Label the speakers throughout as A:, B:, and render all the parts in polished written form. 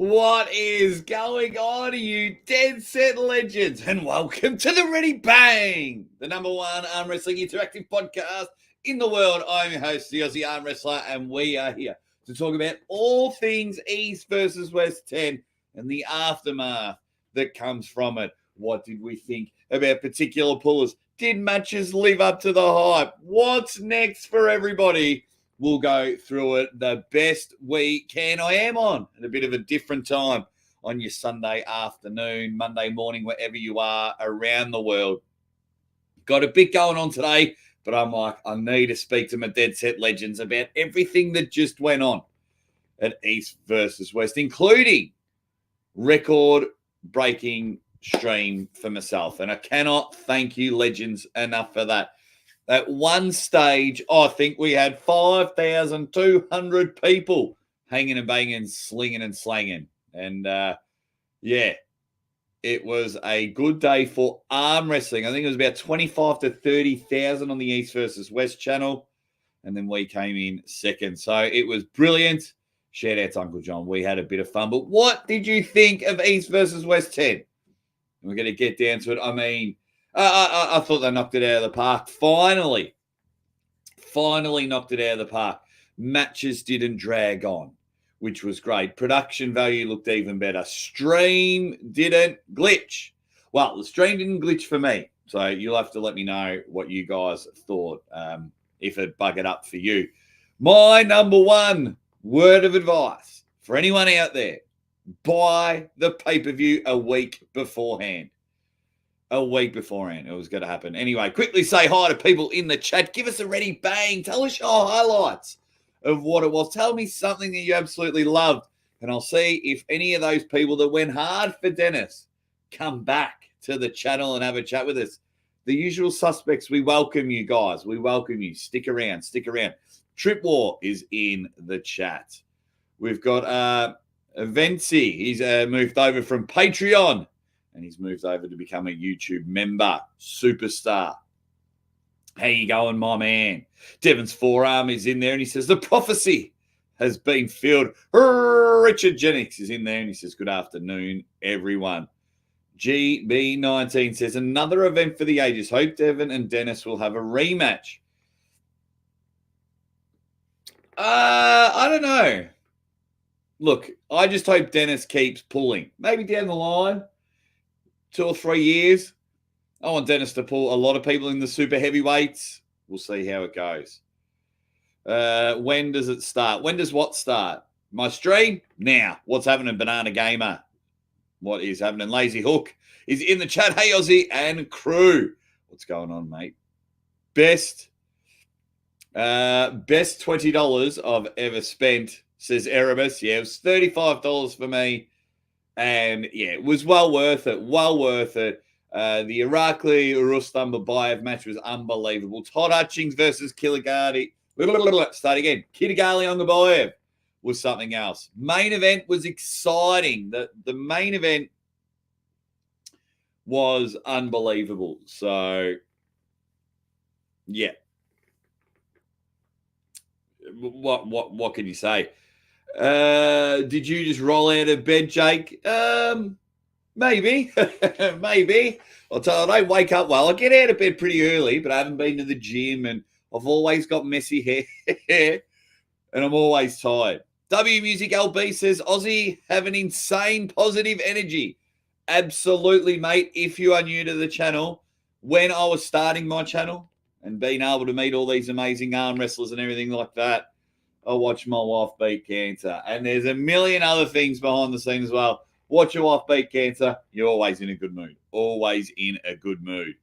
A: What is going on, you dead set legends? And welcome to the Ready Bang, the number one arm wrestling interactive podcast in the world. I'm your host, the Aussie Arm Wrestler, and we are here to talk about all things East versus West 10 and the aftermath that comes from it. What did we think about particular pullers? Did matches live up to the hype? What's next for everybody? We'll go through it the best we can. I am on at a bit of a different time on your Sunday afternoon, Monday morning, wherever you are around the world. Got a bit going on today, but I'm like, I need to speak to my dead set legends about everything that just went on at East versus West, including record-breaking stream for myself. And I cannot thank you, legends, enough for that. At one stage, I think we had 5,200 people hanging and banging, slinging and slanging. And, it was a good day for arm wrestling. I think it was about 25 to 30,000 on the East versus West channel. And then we came in second. So it was brilliant. Shout out to Uncle John. We had a bit of fun. But what did you think of East versus West 10? We're going to get down to it. I mean, I thought they knocked it out of the park. Finally knocked it out of the park. Matches didn't drag on, which was great. Production value looked even better. Stream didn't glitch. Well, the stream didn't glitch for me. So you'll have to let me know what you guys thought, if it buggered up for you. My number one word of advice for anyone out there, buy the pay-per-view a week beforehand. A week beforehand, it was going to happen. Anyway, quickly say hi to people in the chat. Give us a ready bang. Tell us your highlights of what it was. Tell me something that you absolutely loved, and I'll see if any of those people that went hard for Dennis come back to the channel and have a chat with us. The usual suspects, we welcome you guys. We welcome you. Stick around. Trip War is in the chat. We've got Venci. He's moved over from Patreon. And he's moved over to become a YouTube member. Superstar. How you going, my man? Devon's forearm is in there, and he says, the prophecy has been filled. Richard Jennings is in there, and he says, good afternoon, everyone. GB19 says, another event for the ages. Hope Devon and Dennis will have a rematch. I don't know. Look, I just hope Dennis keeps pulling. Maybe down the line. 2 or 3 years. I want Dennis to pull a lot of people in the super heavyweights. We'll see how it goes. When does it start? When does what start? My stream? Now. What's happening, Banana Gamer? What is happening? Lazy Hook is in the chat. Hey, Aussie and crew. What's going on, mate? Best $20 I've ever spent, says Erebus. Yeah, it was $35 for me. And, yeah, it was well worth it. The Irakli Rustam Babayev match was unbelievable. Todd Hutchings versus Kiligali. Start again. Kiligali Ongabayev was something else. Main event was exciting. The main event was unbelievable. So, yeah. What can you say? Did you just roll out of bed, Jake? Maybe. Maybe. I don't wake up well. I get out of bed pretty early, but I haven't been to the gym, and I've always got messy hair, and I'm always tired. W Music LB says, Aussie have an insane positive energy. Absolutely, mate. If you are new to the channel, when I was starting my channel and being able to meet all these amazing arm wrestlers and everything like that, I watched my wife beat cancer. And there's a million other things behind the scenes as well. Watch your wife beat cancer. You're always in a good mood. Always in a good mood.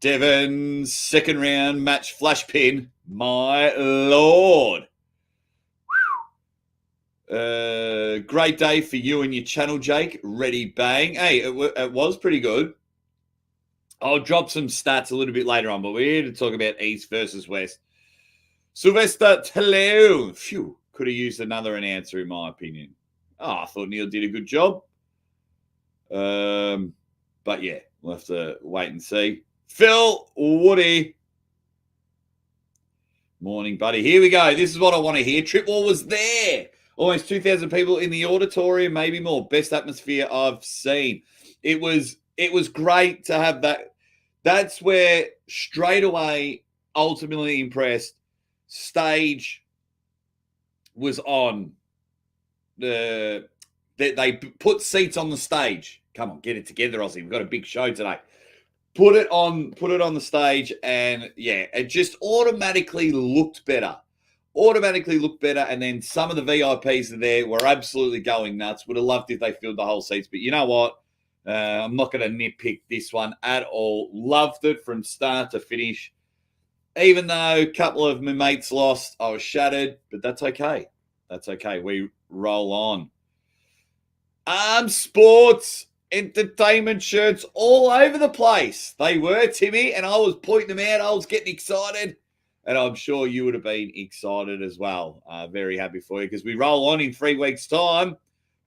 A: Devon's second round match flash pin. My Lord. Great day for you and your channel, Jake. Ready bang. Hey, it was pretty good. I'll drop some stats a little bit later on, but we're here to talk about East versus West. Sylvester Taleu. Phew. Could have used another announcer, in my opinion. I thought Neil did a good job. But, yeah, we'll have to wait and see. Phil Woody. Morning, buddy. Here we go. This is what I want to hear. Trip War was there. Almost 2,000 people in the auditorium, maybe more. Best atmosphere I've seen. It was great to have that. That's where straight away, ultimately impressed. Stage was on. They put seats on the stage. Come on, get it together, Aussie. We've got a big show today. Put it on the stage, and yeah, it just automatically looked better. And then some of the VIPs are there were absolutely going nuts. Would have loved if they filled the whole seats, but you know what? I'm not going to nitpick this one at all. Loved it from start to finish. Even though a couple of my mates lost, I was shattered, but that's okay. That's okay. We roll on. Sports, entertainment shirts all over the place. They were, Timmy, and I was pointing them out. I was getting excited, and I'm sure you would have been excited as well. Very happy for you because we roll on in 3 weeks' time.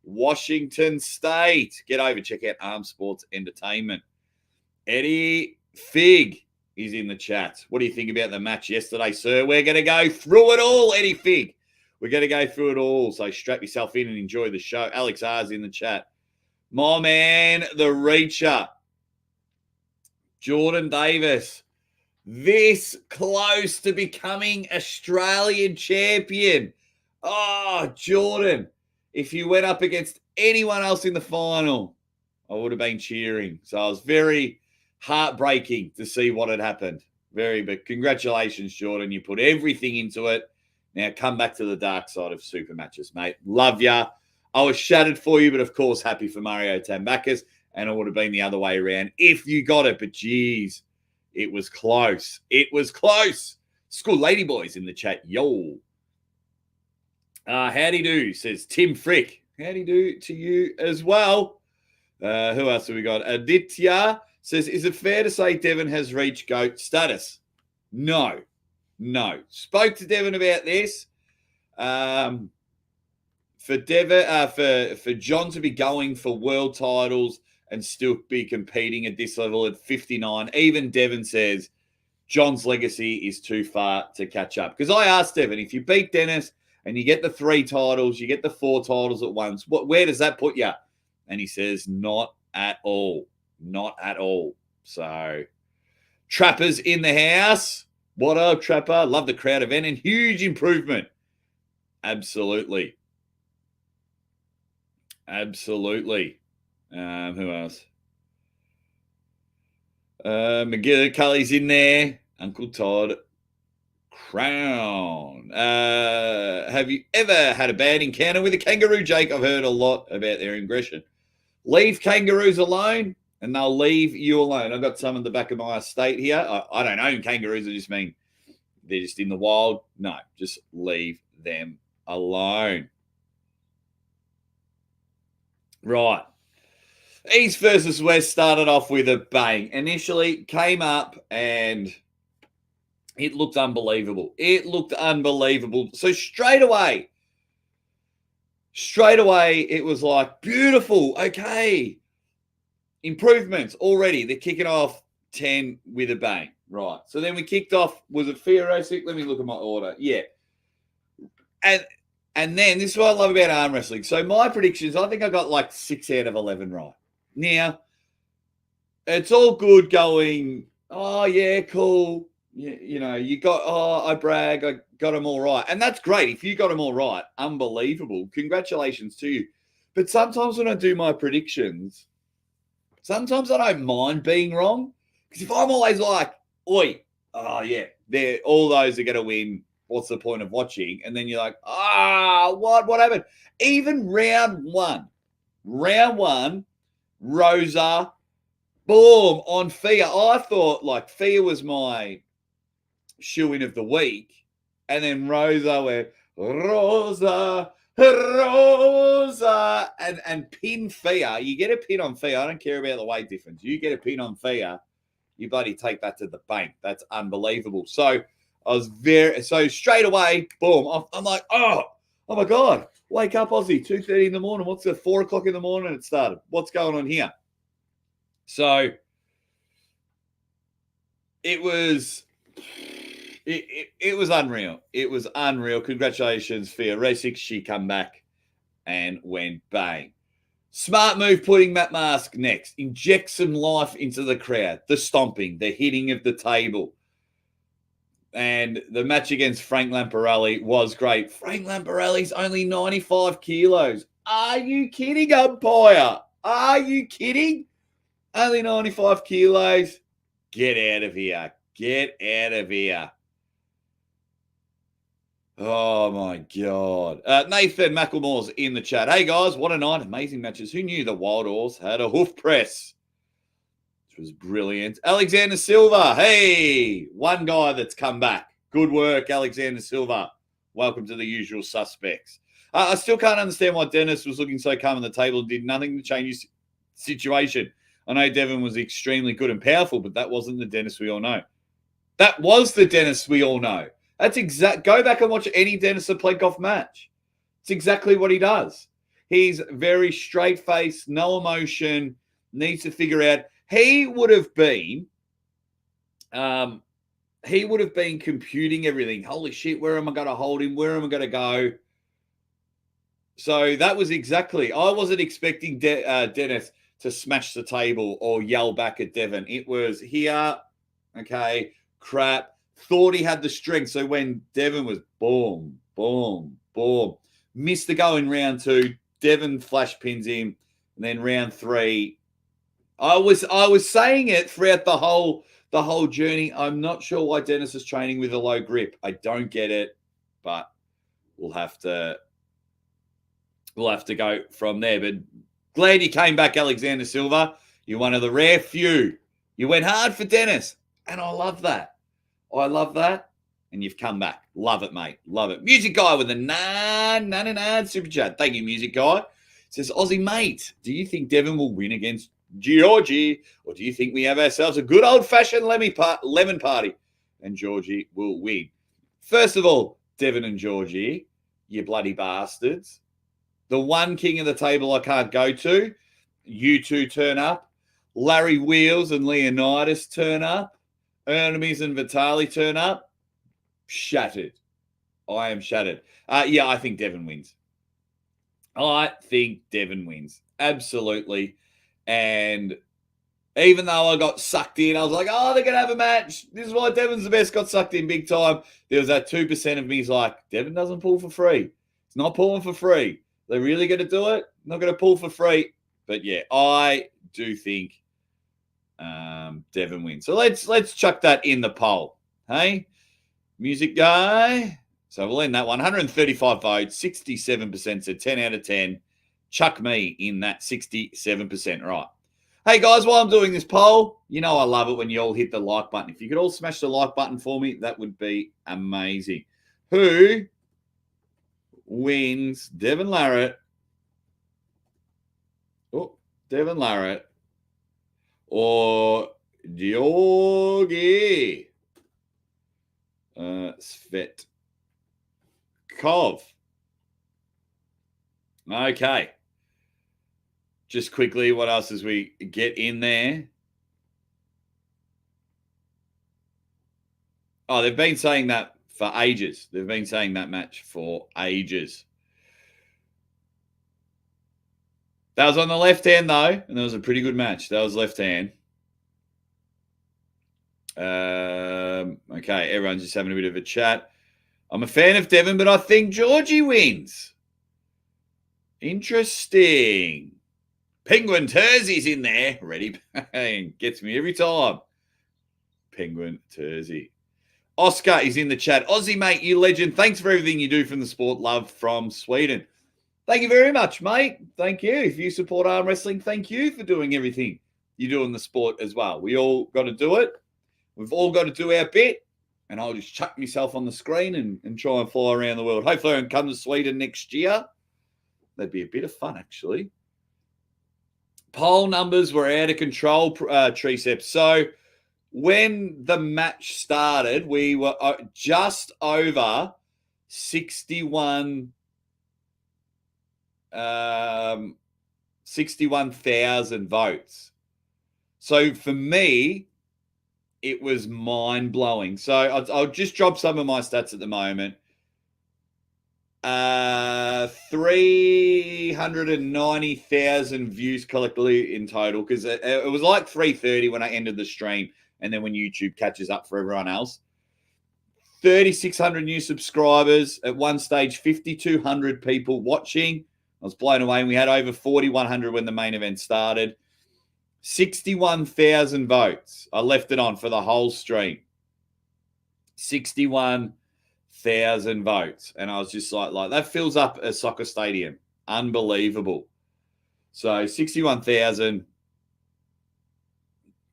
A: Washington State. Get over, check out Sports Entertainment. Eddie Fig is in the chat. What do you think about the match yesterday, sir? We're going to go through it all, Eddie Fig. We're going to go through it all, so strap yourself in and enjoy the show. Alex R's in the chat. My man, the Reacher, Jordan Davis, this close to becoming Australian champion. Oh, Jordan, if you went up against anyone else in the final, I would have been cheering. So I was very heartbreaking to see what had happened. But congratulations, Jordan. You put everything into it. Now come back to the dark side of super matches, mate. Love ya. I was shattered for you, but of course happy for Mario Tambakis, and it would have been the other way around if you got it. But geez, it was close. It was close. School Ladyboys in the chat. Yo. Howdy do, says Tim Frick. Howdy do to you as well. Who else have we got? Aditya says, is it fair to say Devon has reached GOAT status? No. Spoke to Devon about this. For Devon, for John to be going for world titles and still be competing at this level at 59, even Devon says John's legacy is too far to catch up. Because I asked Devon, if you beat Dennis and you get the 3 titles, you get the 4 titles at once, where does that put you? And he says, not at all. Not at all. So, Trapper's in the house. What up, Trapper? Love the crowd event and huge improvement. Absolutely. Who else? McGillicuddy's in there. Uncle Todd. Crown. Have you ever had a bad encounter with a kangaroo, Jake? I've heard a lot about their aggression. Leave kangaroos alone, and they'll leave you alone. I've got some in the back of my estate here. I don't own kangaroos. I just mean they're just in the wild. No, just leave them alone. Right. East versus West started off with a bang. Initially came up and it looked unbelievable. So straight away, it was like, beautiful. Okay. Improvements already. They're kicking off 10 with a bang. Right. So then we kicked off, was it Fear Racing? Let me look at my order. Yeah. And then this is what I love about arm wrestling. So my predictions, I think I got like 6 out of 11 right. Now, it's all good going, oh, yeah, cool. You know, you got, I brag, I got them all right. And that's great. If you got them all right, unbelievable. Congratulations to you. But sometimes when I do my predictions, sometimes I don't mind being wrong. Because if I'm always like, oi, oh, yeah, all those are going to win. What's the point of watching? And then you're like, what happened? Even round one, Rosa, boom, on Fia. I thought like Fia was my shoe-in of the week. And then Rosa went, Rosa, and pin Fia. You get a pin on Fia. I don't care about the weight difference. You get a pin on Fia, you bloody take that to the bank. That's unbelievable. So I was so straight away, boom. I'm like, oh my God, wake up, Aussie, 2:30 in the morning. What's the 4 o'clock in the morning? It started. What's going on here? So it was unreal. It was unreal. Congratulations, Fia Racing. She come back and went bang. Smart move putting Matt Mask next. Inject some life into the crowd. The stomping, the hitting of the table. And the match against Frank Lamparelli was great. Frank Lamparelli's only 95 kilos. Are you kidding, umpire? Are you kidding? Only 95 kilos. Get out of here. Get out of here. Oh, my God. Nathan McElmore's in the chat. Hey, guys, what a night. Amazing matches. Who knew the Wild Horse had a hoof press? Which was brilliant. Alexander Silva. Hey, one guy that's come back. Good work, Alexander Silva. Welcome to the usual suspects. I still can't understand why Denis was looking so calm on the table and did nothing to change his situation. I know Devon was extremely good and powerful, but that wasn't the Denis we all know. That was the Denis we all know. That's exact. Go back and watch any Denis Cyplenkov match. It's exactly what he does. He's very straight-faced, no emotion, needs to figure out. He would have been computing everything. Holy shit, where am I going to hold him? Where am I going to go? So that was exactly. I wasn't expecting Denis to smash the table or yell back at Devon. It was here, okay, crap. Thought he had the strength. So when Devon was boom, boom, boom, missed the go in round 2, Devon flash pins him, and then round 3. I was saying it throughout the whole journey. I'm not sure why Denis is training with a low grip. I don't get it, but we'll have to go from there. But glad you came back, Alexander Silva. You're one of the rare few. You went hard for Denis, and I love that. And you've come back. Love it, mate. Love it. Music Guy with a 999 super chat. Thank you, Music Guy. Says, Aussie mate, do you think Devon will win against Georgie, or do you think we have ourselves a good old-fashioned lemon party and Georgie will win? First of all, Devon and Georgie, you bloody bastards. The one king of the table I can't go to, you two turn up. Larry Wheels and Leonidas turn up. Ernemies and Vitali turn up. Shattered. I am shattered. Yeah, I think Devon wins. Absolutely. And even though I got sucked in, I was like, oh, they're going to have a match. This is why Devon's the best. Got sucked in big time. There was that 2% of me is like, Devon doesn't pull for free. It's not pulling for free. They're really going to do it? Not going to pull for free. But yeah, I do think Devon wins. So let's chuck that in the poll. Hey, Music Guy. So we'll end that one. 135 votes, 67%. So 10 out of 10. Chuck me in that 67%. Right. Hey, guys, while I'm doing this poll, you know I love it when you all hit the like button. If you could all smash the like button for me, that would be amazing. Who wins Devon Larratt? Oh, Devon Larratt or Georgi Svetkov? Okay. Just quickly, what else as we get in there? Oh, they've been saying that for ages. They've been saying that match for ages. That was on the left hand, though, and that was a pretty good match. That was left hand. Okay, everyone's just having a bit of a chat. I'm a fan of Devon, but I think Georgie wins. Interesting. Penguin Terzy's in there. Ready? Bang. Gets me every time. Penguin Tersey. Oscar is in the chat. Aussie, mate, you legend. Thanks for everything you do from the sport. Love from Sweden. Thank you very much, mate. Thank you. If you support arm wrestling, thank you for doing everything you do in the sport as well. We all got to do it. We've all got to do our bit. And I'll just chuck myself on the screen and try and fly around the world. Hopefully I can come to Sweden next year. That'd be a bit of fun, actually. Poll numbers were out of control, Triceps. So when the match started, we were just over 61,000 votes. So for me, it was mind-blowing. So I'll just drop some of my stats at the moment. 390,000 views collectively in total, because it was like 330 when I ended the stream, and then when YouTube catches up for everyone else. 3,600 new subscribers. At one stage, 5,200 people watching. I was blown away. And we had over 4,100 when the main event started. 61,000 votes. I left it on for the whole stream. 61,000 votes. And I was just like that fills up a soccer stadium. Unbelievable. So 61,000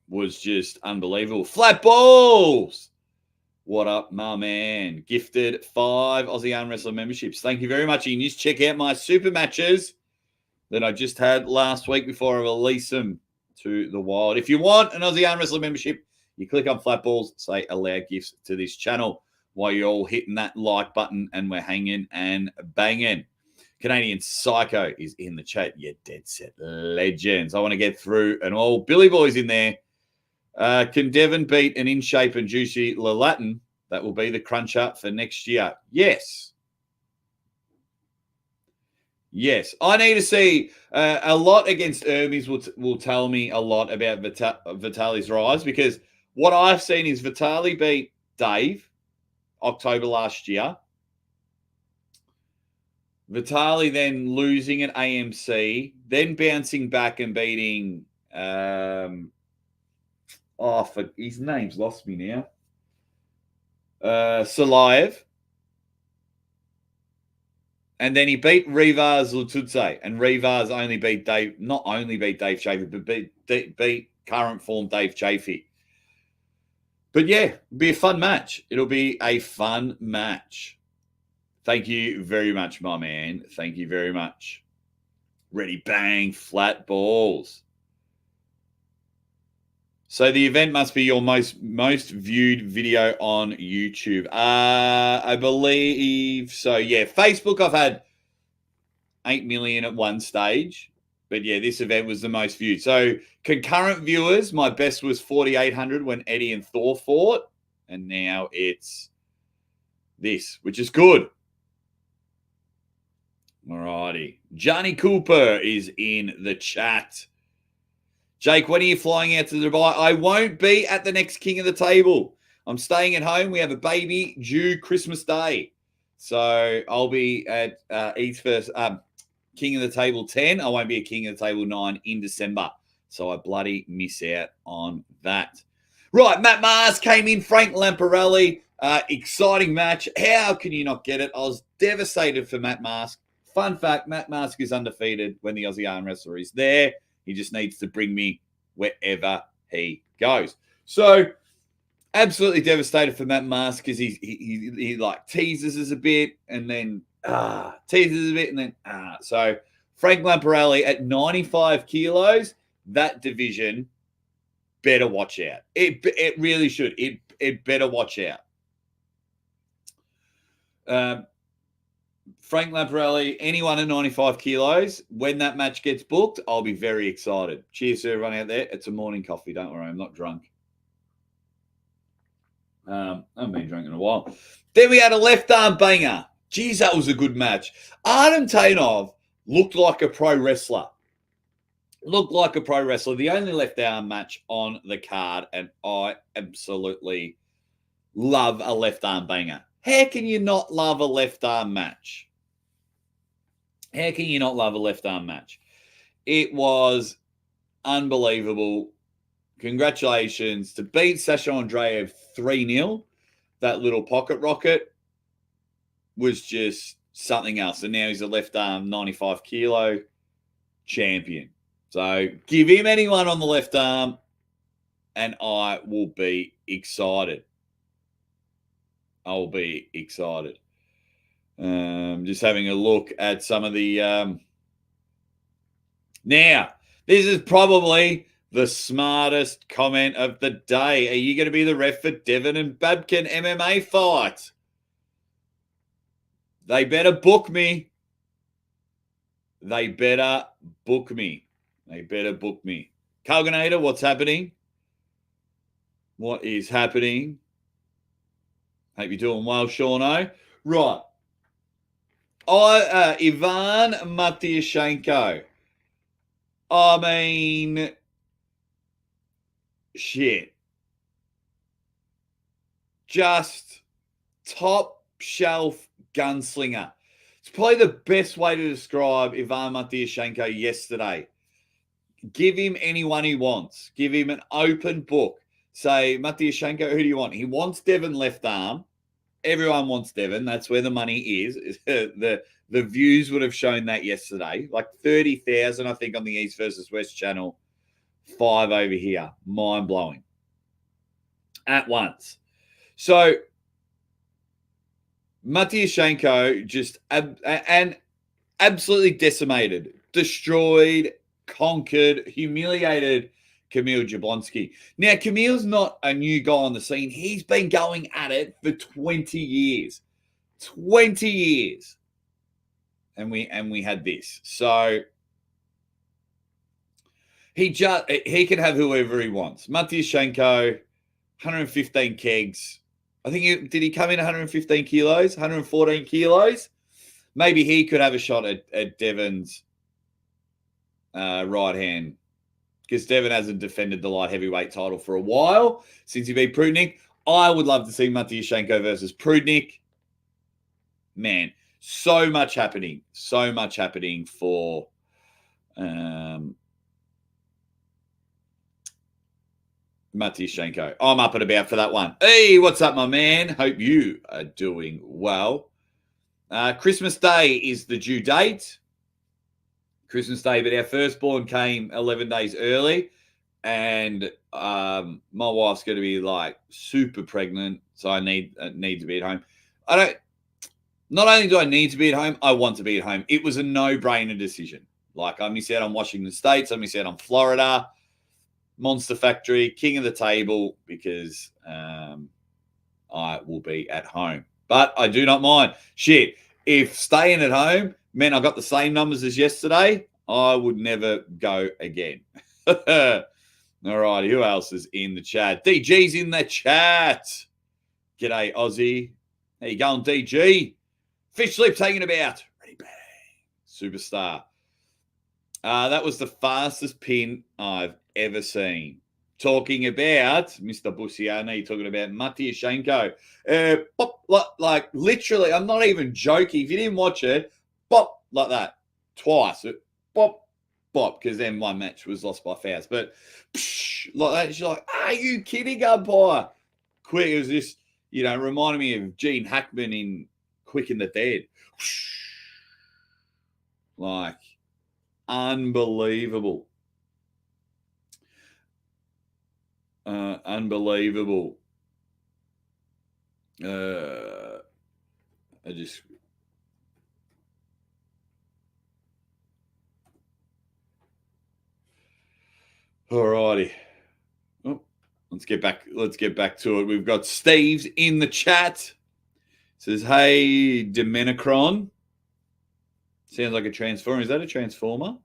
A: was just unbelievable. Flat balls. What up, my man? Gifted 5 Aussie Arm Wrestler memberships. Thank you very much. You can just check out my super matches that I just had last week before I release them to the wild. If you want an Aussie Arm Wrestler membership, you click on Flat Balls, say allow gifts to this channel while you're all hitting that like button and we're hanging and banging. Canadian Psycho is in the chat. Yeah, dead set legends. I want to get through and all Billy Boy's in there. Can Devon beat an in-shape and juicy Larratt? That will be the cruncher for next year. Yes. Yes. I need to see a lot against Hermes will tell me a lot about Vitali's rise, because what I've seen is Vitali beat Dave October last year. Vitali then losing at AMC, then bouncing back and beating his name's lost me now. Salayev. And then he beat Rivas Lututse. And Rivas only beat Dave, not only beat Dave Chaffee, but beat current form Dave Chaffee. But yeah, it'll be a fun match. It'll be a fun match. Thank you very much, my man. Thank you very much. Ready, bang, flat balls. So the event must be your most viewed video on YouTube. I believe so. Yeah, Facebook I've had 8 million at one stage. But yeah, this event was the most viewed. So concurrent viewers, my best was 4,800 when Eddie and Thor fought. And now it's this, which is good. Alrighty. Johnny Cooper is in the chat. Jake, when are you flying out to Dubai? I won't be at the next King of the Table. I'm staying at home. We have a baby due Christmas Day. So I'll be at East First King of the Table 10. I won't be at King of the Table 9 in December. So I bloody miss out on that. Right, Matt Mars came in. Frank Lamparelli. Exciting match. How can you not get it? I was devastated for Matt Mask. Fun fact, Matt Mask is undefeated when the Aussie Arm Wrestler is there. He just needs to bring me wherever he goes. So, absolutely devastated for Matt Mask, because he like teases us a bit and then teases a bit and then So, Frank Lamparelli at 95 kilos, that division better watch out. It really should. It better watch out. Frank Lamparelli, anyone at 95 kilos, when that match gets booked, I'll be very excited. Cheers to everyone out there. It's a morning coffee. Don't worry, I'm not drunk. I haven't been drunk in a while. Then we had a left arm banger. Geez, that was a good match. Artem Tainov looked like a pro wrestler. The only left arm match on the card, and I absolutely love a left arm banger. How can you not love a left arm match? It was unbelievable. Congratulations to beat Sasha Andreev 3-0. That little pocket rocket was just something else. And now he's a left arm 95 kilo champion. So give him anyone on the left arm and I will be excited. I'll be excited. Just having a look at some of the... Now, this is probably the smartest comment of the day. Are you going to be the ref for Devon and Babkin MMA fight? They better book me. They better book me. Calganator, what's happening? What is happening? Hope you're doing well, Shauno. Right. Ivan Matyashenko. I mean, shit. Just top shelf gunslinger. It's probably the best way to describe Ivan Matyashenko yesterday. Give him anyone he wants. Give him an open book. Say, Matyashenko, who do you want? He wants Devon left arm. Everyone wants Devon. That's where the money is. the views would have shown that yesterday. Like 30,000, I think, on the East versus West channel. 5 over here. Mind blowing. At once. So Matyashenko just absolutely decimated, destroyed, conquered, humiliated Kamil Jablonski. Now, Kamil's not a new guy on the scene. He's been going at it for 20 years. 20 years. And we had this. So he can have whoever he wants. Matyashenko, 115 kegs. I think did he come in 115 kilos, 114 kilos? Maybe he could have a shot at Devon's right hand, because Devon hasn't defended the light heavyweight title for a while since he beat Prudnik. I would love to see Matyashenko versus Prudnik. Man, so much happening. So much happening for Matyashenko. I'm up and about for that one. Hey, what's up, my man? Hope you are doing well. Christmas Day is the due date. Christmas Day, but our firstborn came 11 days early, and my wife's going to be like super pregnant, so I need to be at home. Not only do I need to be at home, I want to be at home. It was a no-brainer decision. Like, I miss out on Washington State, I miss out on Florida, Monster Factory, king of the table, because I will be at home. But I do not mind. Shit, if staying at home meant I got the same numbers as yesterday, I would never go again. All righty, who else is in the chat? DG's in the chat. G'day, Aussie. How you going, DG? Fish slip taking about. Ready, bang. Superstar. That was the fastest pin I've ever seen. Talking about Mr. Bussiani, talking about Matyashenko. Pop, like literally, I'm not even joking. If you didn't watch it, pop like that twice. Pop, pop, because then one match was lost by fouls. But psh, like that, she's like, are you kidding, umpire? Quick, it was this, reminded me of Gene Hackman in Quick and the Dead. Like, unbelievable. Unbelievable. Alrighty. Oh, let's get back to it. We've got Steve's in the chat. Says, hey, Domenicron. Sounds like a transformer. Is that a transformer?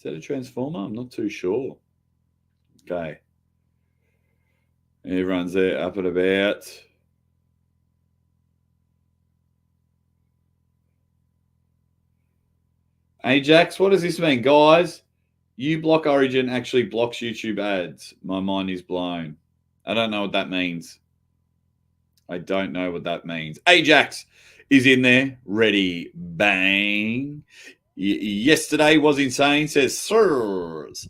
A: I'm not too sure. Okay. Everyone's there, up and about. Ajax, what does this mean? Guys, uBlock Origin actually blocks YouTube ads. My mind is blown. I don't know what that means. Ajax is in there. Ready, bang. Yesterday was insane. Says, sirs.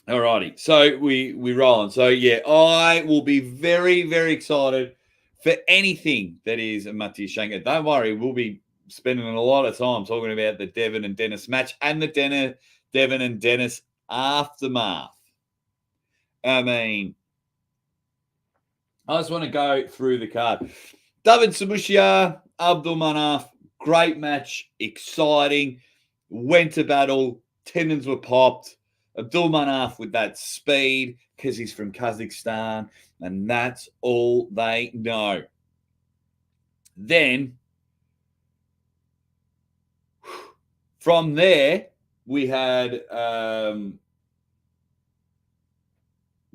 A: Alrighty, so we rolling. So yeah, I will be very, very excited for anything that is Matyashenko. Don't worry, we'll be spending a lot of time talking about the Devon and Denis match and the Devon and Denis aftermath. I mean, I just want to go through the card. David Sabushia, Abdulmanaf, great match, exciting, went to battle, tendons were popped. Abdulmanaf with that speed, because he's from Kazakhstan, and that's all they know. Then, from there, we had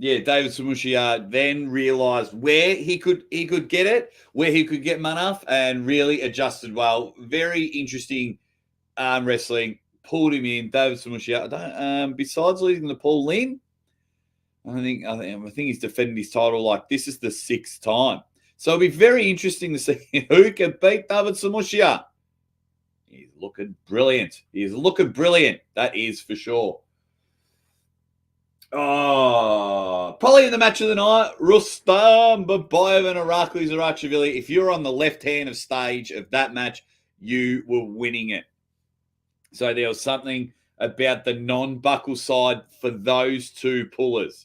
A: Yeah, David Samushia then realised where he could get it, where he could get Manaf, and really adjusted well. Very interesting arm wrestling. Pulled him in. David Samushia. Besides losing to Paul Lynn, I think he's defended his title like this is the 6th time. So it'll be very interesting to see who can beat David Samushia. He's looking brilliant. That is for sure. Oh, probably in the match of the night, Rustam Babayev and Irakli Zarakshvili. If you're on the left hand of stage of that match, you were winning it. So there was something about the non-buckle side for those two pullers.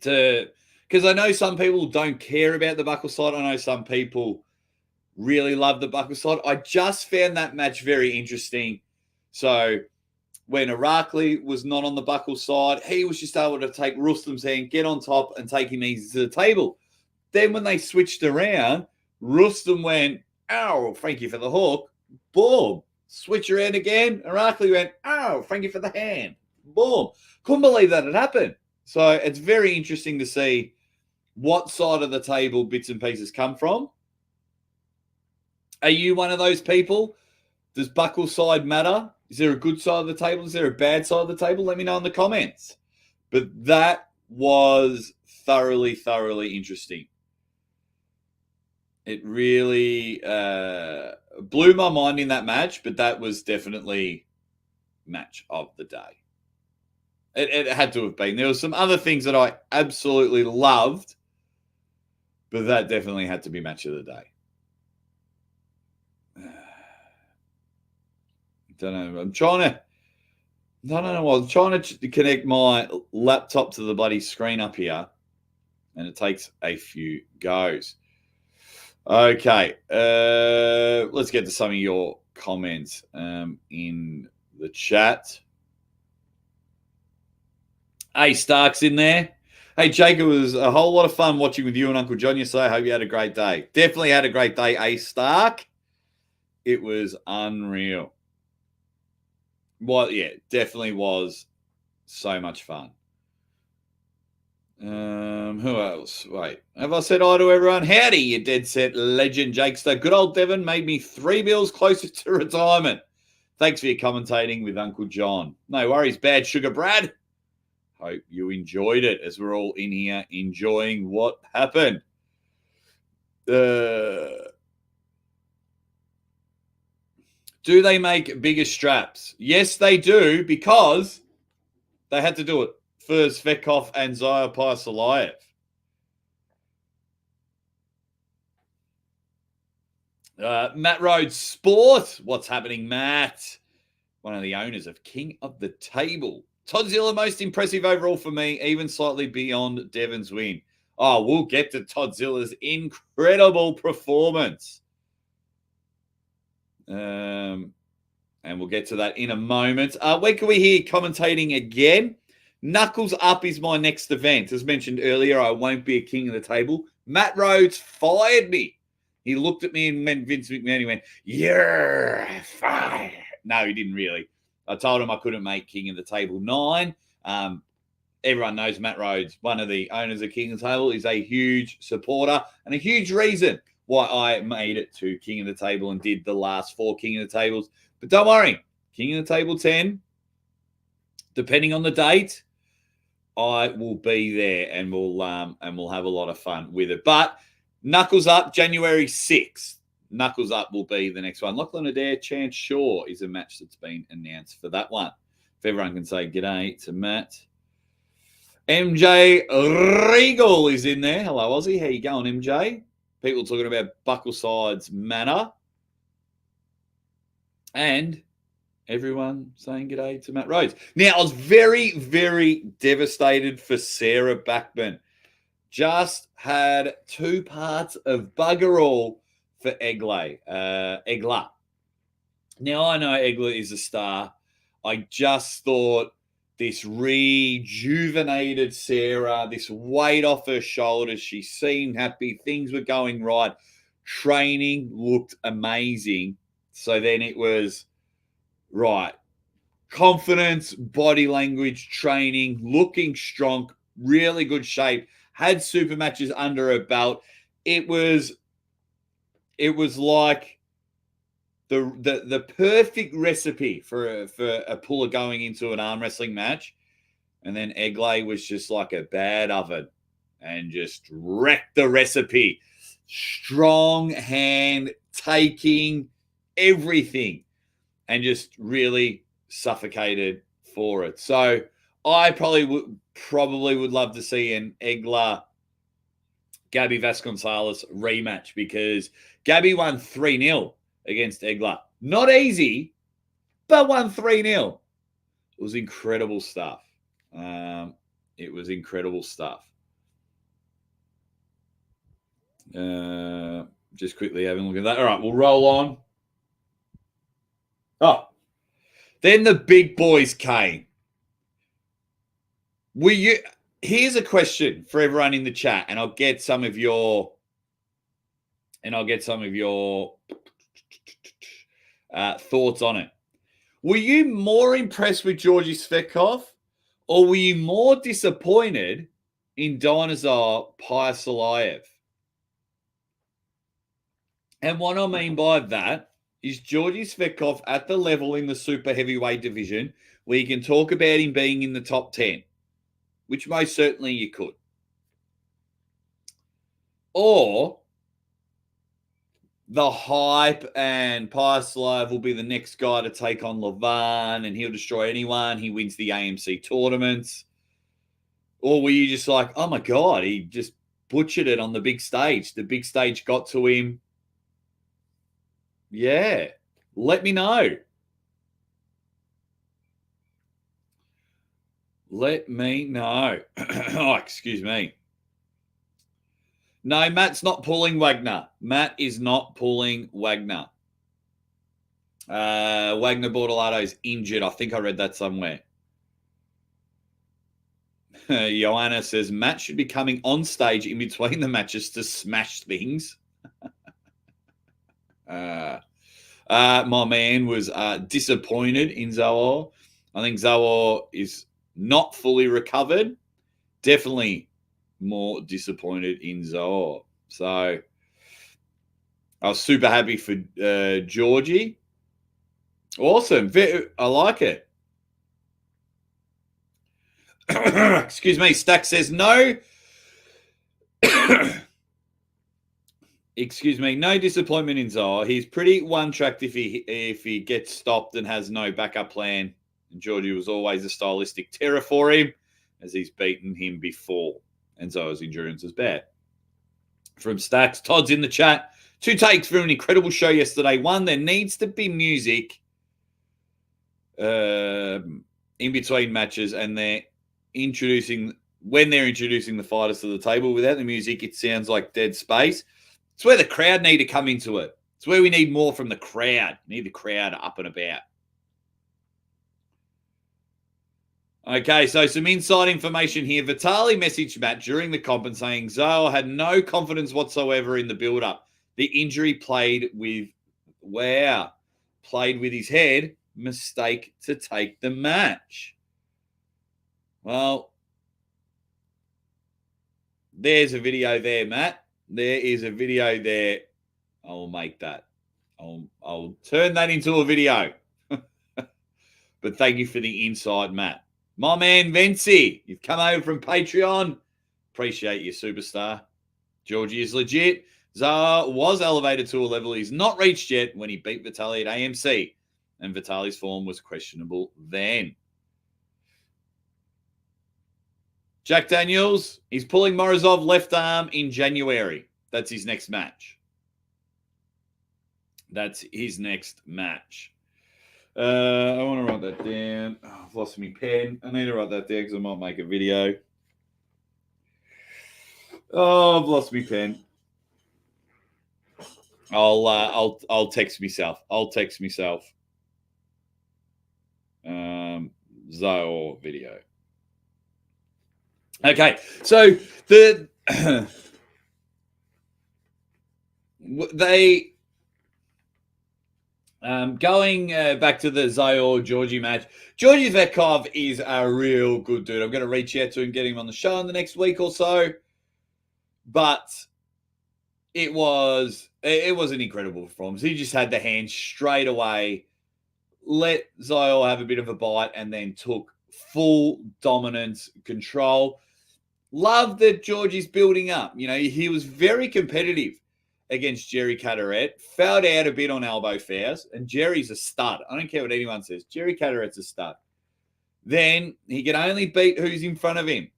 A: Because I know some people don't care about the buckle side. I know some people really love the buckle side. I just found that match very interesting. So when Irakli was not on the buckle side, he was just able to take Rustam's hand, get on top, and take him easy to the table. Then when they switched around, Rustam went, "Oh, thank you for the hook." Boom. Switch around again. Irakli went, "Oh, thank you for the hand." Boom. Couldn't believe that had happened. So it's very interesting to see what side of the table bits and pieces come from. Are you one of those people? Does buckle side matter? Is there a good side of the table? Is there a bad side of the table? Let me know in the comments. But that was thoroughly, thoroughly interesting. It really blew my mind in that match, but that was definitely match of the day. It had to have been. There were some other things that I absolutely loved, but that definitely had to be match of the day. Don't know. I'm trying to connect my laptop to the bloody screen up here, and it takes a few goes. Okay, let's get to some of your comments in the chat. Hey, Stark's in there. Hey, Jake, it was a whole lot of fun watching with you and Uncle John yesterday. I hope you had a great day. Definitely had a great day, A Stark. It was unreal. Well, yeah, definitely was so much fun. Who else? Wait, have I said hi to everyone? Howdy, you dead set legend, Jakester. Good old Devon made me 3 bills closer to retirement. Thanks for your commentating with Uncle John. No worries, bad sugar, Brad. Hope you enjoyed it as we're all in here enjoying what happened. Do they make bigger straps? Yes, they do, because they had to do it for Svetkov and Zaya Paisalayev. Matt Rhodes Sport. What's happening, Matt? One of the owners of King of the Table. Toddzilla, most impressive overall for me, even slightly beyond Devon's win. Oh, we'll get to Todzilla's incredible performance. And we'll get to that in a moment. When can we hear commentating again? Knuckles Up is my next event. As mentioned earlier, I won't be a king of the table. Matt Rhodes fired me. He looked at me and meant Vince McMahon. He went, "You're fired." No, he didn't really. I told him I couldn't make King of the Table 9. Everyone knows Matt Rhodes, one of the owners of King of the Table, is a huge supporter and a huge reason why I made it to King of the Table and did the last 4 King of the Tables. But don't worry, King of the Table 10, depending on the date, I will be there and we'll have a lot of fun with it. But Knuckles Up, January 6th. Knuckles Up will be the next one. Lachlan Adair, Chance Shaw is a match that's been announced for that one. If everyone can say g'day to Matt. MJ Regal is in there. Hello, Aussie. How you going, MJ? People talking about buckle sides matter. And everyone saying g'day to Matt Rhodes. Now, I was very, very devastated for Sarah Backman. Just had 2 parts of bugger all for Egla. Now, I know Egla is a star. I just thought this rejuvenated Sarah, this weight off her shoulders, she seemed happy, things were going right, training looked amazing. So then it was, right, confidence, body language, training, looking strong, really good shape, had super matches under her belt. It was like the perfect recipe for a puller going into an arm wrestling match. And then Eglay was just like a bad oven and just wrecked the recipe. Strong hand, taking everything, and just really suffocated for it. So I probably would love to see an Egler Gabby Vasconcelos rematch, because Gabby won 3-0 against Egler. Not easy, but won 3-0. It was incredible stuff. It was incredible stuff. Just quickly having a look at that. All right, we'll roll on. Oh, then the big boys came. Here's a question for everyone in the chat, and I'll get some of your thoughts on it. Were you more impressed with Georgi Svetkov, or were you more disappointed in Dinosaur Pyasalayev? And what I mean by that is Georgi Svetkov at the level in the super heavyweight division where you can talk about him being in the top 10, which most certainly you could. Or the hype and Pyasalayev will be the next guy to take on Levan and he'll destroy anyone. He wins the AMC tournaments. Or were you just like, oh my God, he just butchered it on the big stage. The big stage got to him. Yeah, let me know. Let me know. Oh, excuse me. No, Matt's not pulling Wagner. Matt is not pulling Wagner. Wagner Bortolado's injured. I think I read that somewhere. Joanna says, Matt should be coming on stage in between the matches to smash things. My man was disappointed in Zohar. I think Zohar is not fully recovered. Definitely more disappointed in Zohar. So I was super happy for Georgie. Awesome. I like it. Excuse me. Stack says no. Excuse me. No disappointment in Zohar. He's pretty one-tracked if he gets stopped and has no backup plan. And Georgie was always a stylistic terror for him, as he's beaten him before. And Zohar's endurance is bad. From Stacks, Todd's in the chat. 2 takes for an incredible show yesterday. 1, there needs to be music in between matches, and when they're introducing the fighters to the table. Without the music, it sounds like dead space. It's where the crowd need to come into it. It's where we need more from the crowd. We need the crowd up and about. Okay, so some inside information here. Vitaly messaged Matt during the comp and saying Zohar had no confidence whatsoever in the build-up. The injury played with his head. Mistake to take the match. Well, there's a video there, Matt. There is a video there. I'll make that. I'll turn that into a video. But thank you for the insight, Matt. My man, Vency, you've come over from Patreon. Appreciate you, superstar. Georgie is legit. Zohar was elevated to a level he's not reached yet when he beat Vitaly at AMC. And Vitaly's form was questionable then. Jack Daniels, he's pulling Morozov left arm in January. That's his next match. I want to write that down. Oh, I've lost my pen. I need to write that down because I might make a video. Oh, I've lost my pen. I'll text myself. Zohar video. Okay, so Going back to the Zayor-Georgie match, Georgie Cyplenkov is a real good dude. I'm going to reach out to him, get him on the show in the next week or so. But it was an incredible performance. He just had the hand straight away, let Zayor have a bit of a bite, and then took full dominance control. Love that Georgie's building up. You know, he was very competitive against Jerry Cadorette, fouled out a bit on elbow fouls, and Jerry's a stud. I don't care what anyone says. Jerry Cadorette's a stud. Then he could only beat who's in front of him.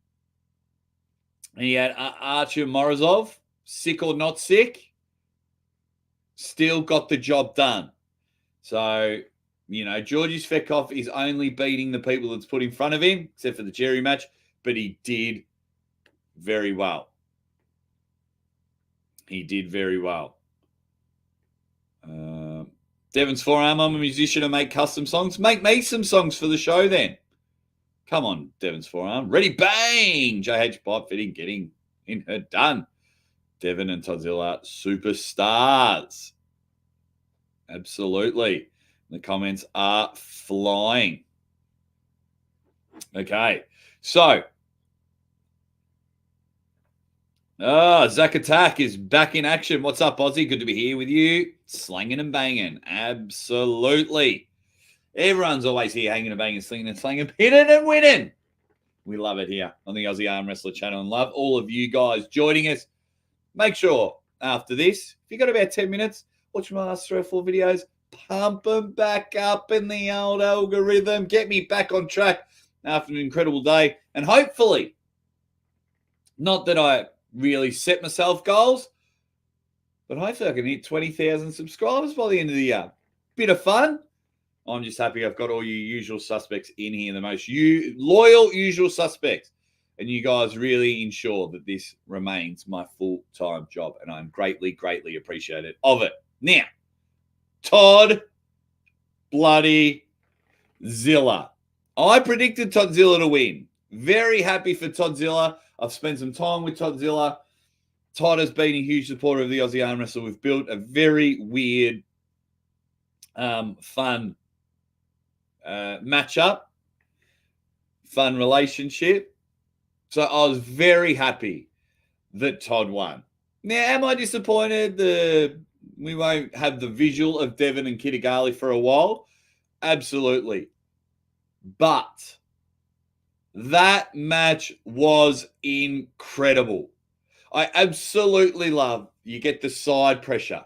A: And he had Archer Morozov, sick or not sick, still got the job done. So, you know, Georgie Cyplenkov is only beating the people that's put in front of him, except for the Jerry match, but he did very well. He did very well. Devon's forearm. I'm a musician and make custom songs. Make me some songs for the show then. Come on, Devon's forearm. Ready, bang! JH Pipe Fitting getting in her done. Devon and Todzilla, superstars. Absolutely. The comments are flying. Okay, so Zach Attack is back in action. What's up, Aussie? Good to be here with you. Slanging and banging. Absolutely. Everyone's always here hanging and banging, slinging and slanging, hitting and winning. We love it here on the Aussie Arm Wrestler channel and love all of you guys joining us. Make sure after this, if you've got about 10 minutes, watch my last 3 or 4 videos, pump them back up in the old algorithm, get me back on track after an incredible day. And hopefully, not that I really set myself goals, but hopefully I can hit 20,000 subscribers by the end of the year. Bit of fun. I'm just happy I've got all you usual suspects in here, the most loyal usual suspects. And you guys really ensure that this remains my full-time job. And I'm greatly, greatly appreciative of it. Now, Todd bloody Zilla. I predicted Toddzilla to win. Very happy for Toddzilla. I've spent some time with Toddzilla. Todd has been a huge supporter of the Aussie Arm Wrestler. We've built a very weird, fun matchup, fun relationship. So I was very happy that Todd won. Now, am I disappointed that we won't have the visual of Devon and Kittigali for a while? Absolutely. But that match was incredible. I absolutely love you get the side pressure.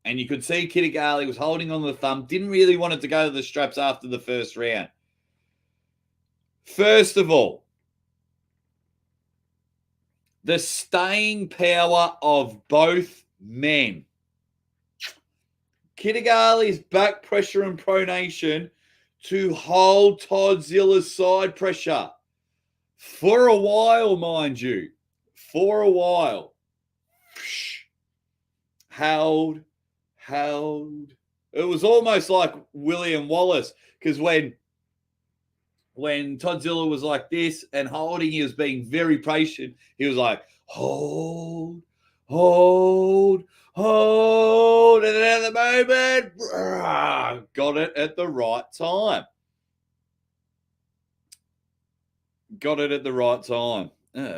A: And you could see Kittigali was holding on the thumb, didn't really want it to go to the straps after the first round. First of all, the staying power of both men. Kittigali's back pressure and pronation to hold Todzilla's side pressure. For a while, mind you. For a while. Held. It was almost like William Wallace, because when Todzilla was like this and holding, he was being very patient. He was like, hold. And then at the moment, got it at the right time.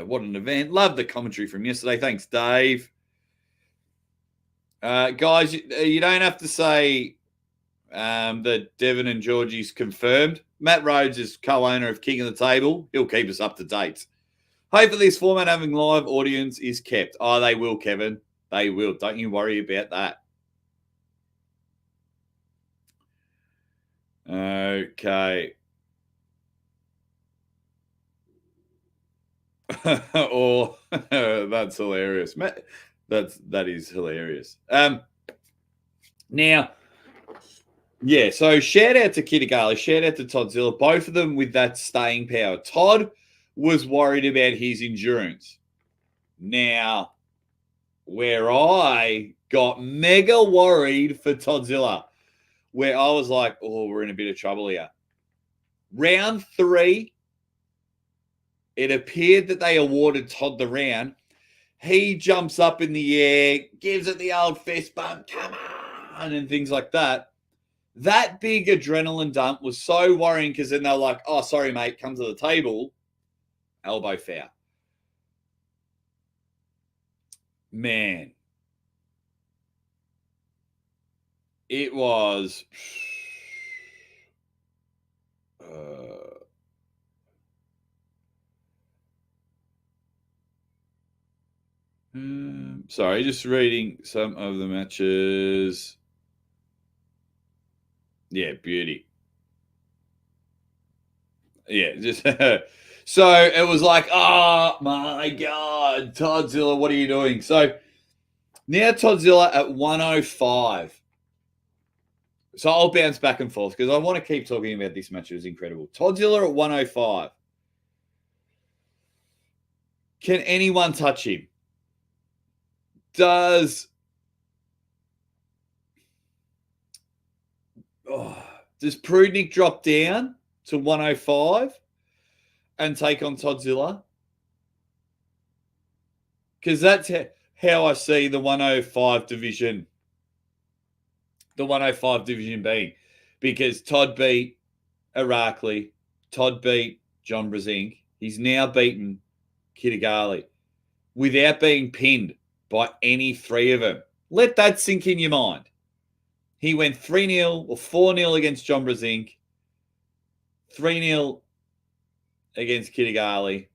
A: What an event. Love the commentary from yesterday. Thanks, Dave. Guys, you don't have to say that Devon and Georgie's confirmed. Matt Rhodes is co-owner of King of the Table. He'll keep us up to date. Hopefully this format having live audience is kept. Oh, they will, Kevin. They will. Don't you worry about that. Okay. Oh, that's hilarious. That is hilarious. Now, yeah, so shout out to Kittigali, shout out to Toddzilla, both of them with that staying power. Todd was worried about his endurance. Now, where I got mega worried for Toddzilla, where I was like, oh, we're in a bit of trouble here. Round 3, it appeared that they awarded Todd the round. He jumps up in the air, gives it the old fist bump, come on, and things like that. That big adrenaline dump was so worrying because then they're like, oh, sorry, mate, come to the table. Elbow foul. Man. It was... sorry, just reading some of the matches. Yeah, beauty. Yeah, just so it was like, oh my God, Toddzilla, what are you doing? So now Toddzilla at 105. So I'll bounce back and forth because I want to keep talking about this match. It was incredible. Toddzilla at 105. Can anyone touch him? Does Prudnik drop down to 105 and take on Toddzilla? Because that's how I see the 105 division. The 105 division being. Because Todd beat Irakli. Todd beat John Brzenk. He's now beaten Kitagali without being pinned by any three of them. Let that sink in your mind. He went 3-0 or 4-0 against John Brzenk, 3-0 against Kitagali.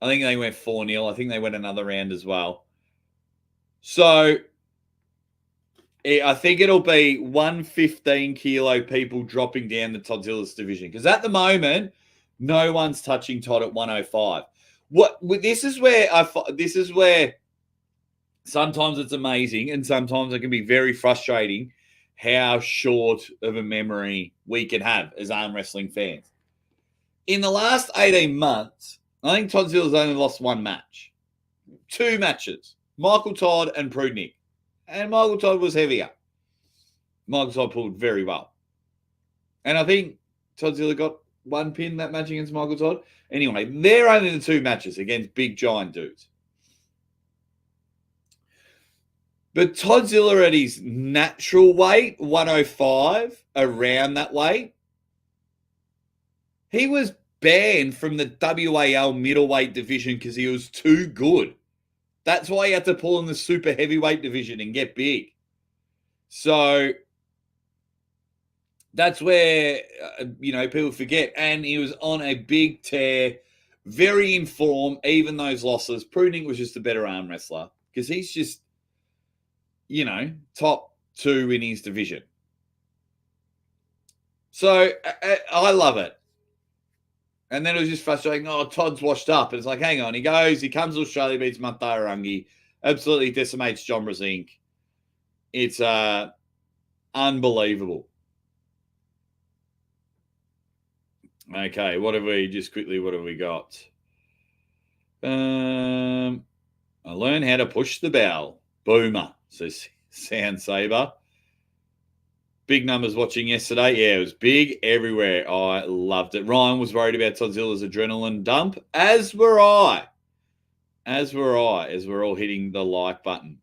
A: I think they went 4-0. I think they went another round as well. So I think it'll be 115 kilo people dropping down the Toddzilla's division because at the moment, no one's touching Todd at 105. This is where sometimes it's amazing and sometimes it can be very frustrating how short of a memory we can have as arm wrestling fans. In the last 18 months, I think Todzilla's only lost one match. 2 matches. Michael Todd and Prudnik. And Michael Todd was heavier. Michael Todd pulled very well. And I think Toddzilla got 1 pin that match against Michael Todd. Anyway, they're only the 2 matches against big giant dudes. But Toddzilla at his natural weight, 105, around that weight, he was banned from the WAL middleweight division because he was too good. That's why he had to pull in the super heavyweight division and get big. So that's where, people forget. And he was on a big tear, very in form, even those losses. Prudnik was just a better arm wrestler because he's just, top 2 in his division. So I love it. And then it was just frustrating. Oh, Todd's washed up. And it's like, hang on. He comes to Australia, beats Matharangi, absolutely decimates John Brzenk. It's unbelievable. Okay, what have we got? I learned how to push the bell. Boomer, says Sound Saber. Big numbers watching yesterday. Yeah, it was big everywhere. I loved it. Ryan was worried about Todzilla's adrenaline dump, as were I. As we're all hitting the like button.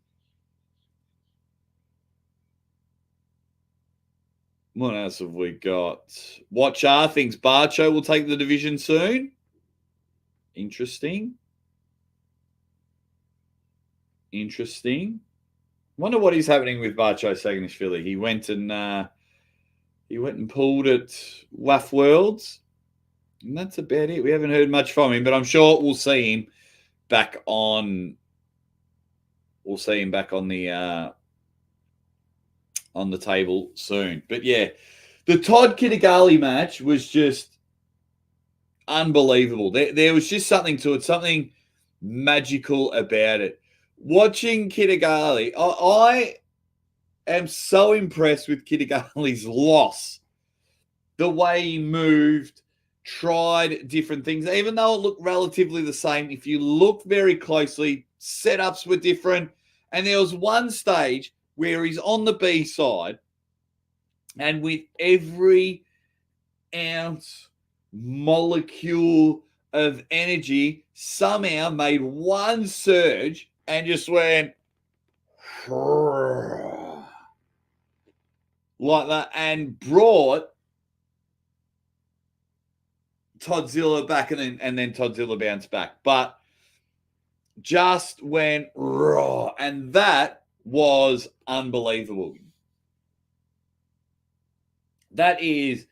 A: What else have we got? Watchar thinks Barcho will take the division soon. Interesting. Wonder what is happening with Barcho Saganishvili. He went and pulled at WAF Worlds, and that's about it. We haven't heard much from him, but I'm sure we'll see him back on. We'll see him back on the table soon. But yeah, the Todd Kitagali match was just unbelievable. There was just something to it, something magical about it. Watching Kitagali, I am so impressed with Kitagali's loss. The way he moved, tried different things, even though it looked relatively the same. If you look very closely, setups were different. And there was one stage where he's on the B side, and with every ounce, molecule of energy, somehow made one surge and just went like that and brought Toddzilla back, and then Toddzilla bounced back. But just went raw, and that was unbelievable. That is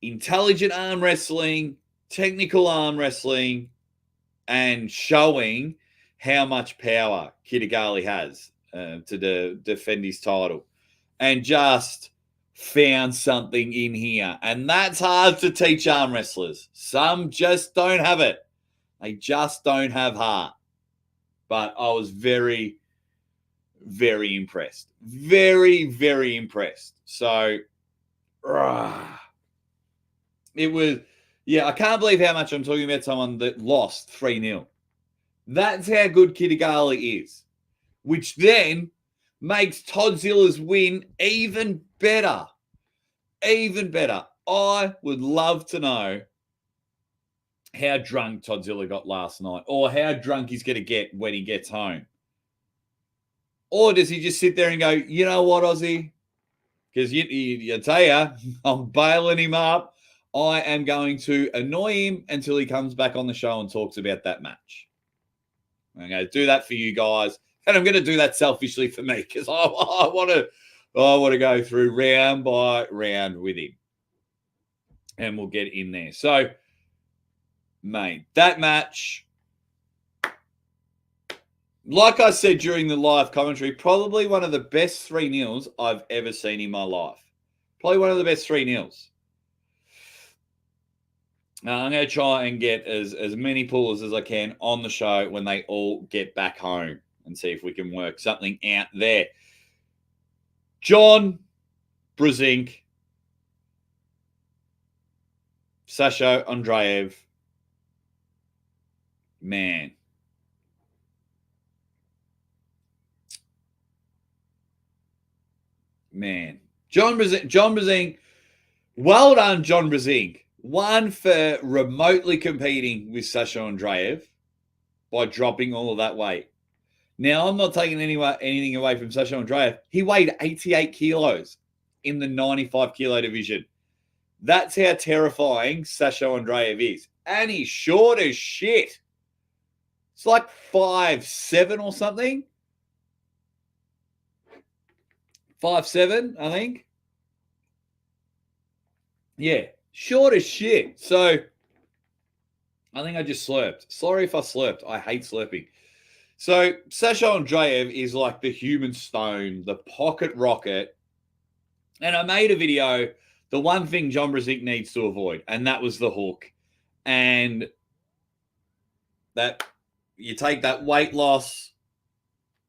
A: intelligent arm wrestling, technical arm wrestling, and showing how much power Kitagali has to defend his title. And just found something in here. And that's hard to teach arm wrestlers. Some just don't have it. They just don't have heart. But I was very, very impressed. Very, very impressed. So, it was, I can't believe how much I'm talking about someone that lost 3-0. That's how good Kitagali is, which then makes Todzilla's win even better. Even better. I would love to know how drunk Toddzilla got last night, or how drunk he's going to get when he gets home. Or does he just sit there and go, you know what, Aussie? Because I tell you, I'm bailing him up. I am going to annoy him until he comes back on the show and talks about that match. I'm going to do that for you guys, and I'm going to do that selfishly for me, because I want to go through round by round with him, and we'll get in there. So, mate, that match, like I said during the live commentary, probably one of the best 3-0s I've ever seen in my life. Probably one of the best 3-0s. Now, I'm going to try and get as many pullers as I can on the show when they all get back home, and see if we can work something out there. John Brzezinski, Sasha Andreev, man. John Brzezinski, well done, John Brzezinski. One, for remotely competing with Sasha Andreev by dropping all of that weight. Now, I'm not taking anything away from Sasha Andreev. He weighed 88 kilos in the 95 kilo division. That's how terrifying Sasha Andreev is. And he's short as shit. It's like 5'7" or something. 5'7", I think. Yeah, short as shit. So, I think I just slurped. Sorry if I slurped. I hate slurping. So, Sasha Andreev is like the human stone, the pocket rocket. And I made a video, the one thing John Brzezinski needs to avoid, and that was the hook. And that you take that weight loss,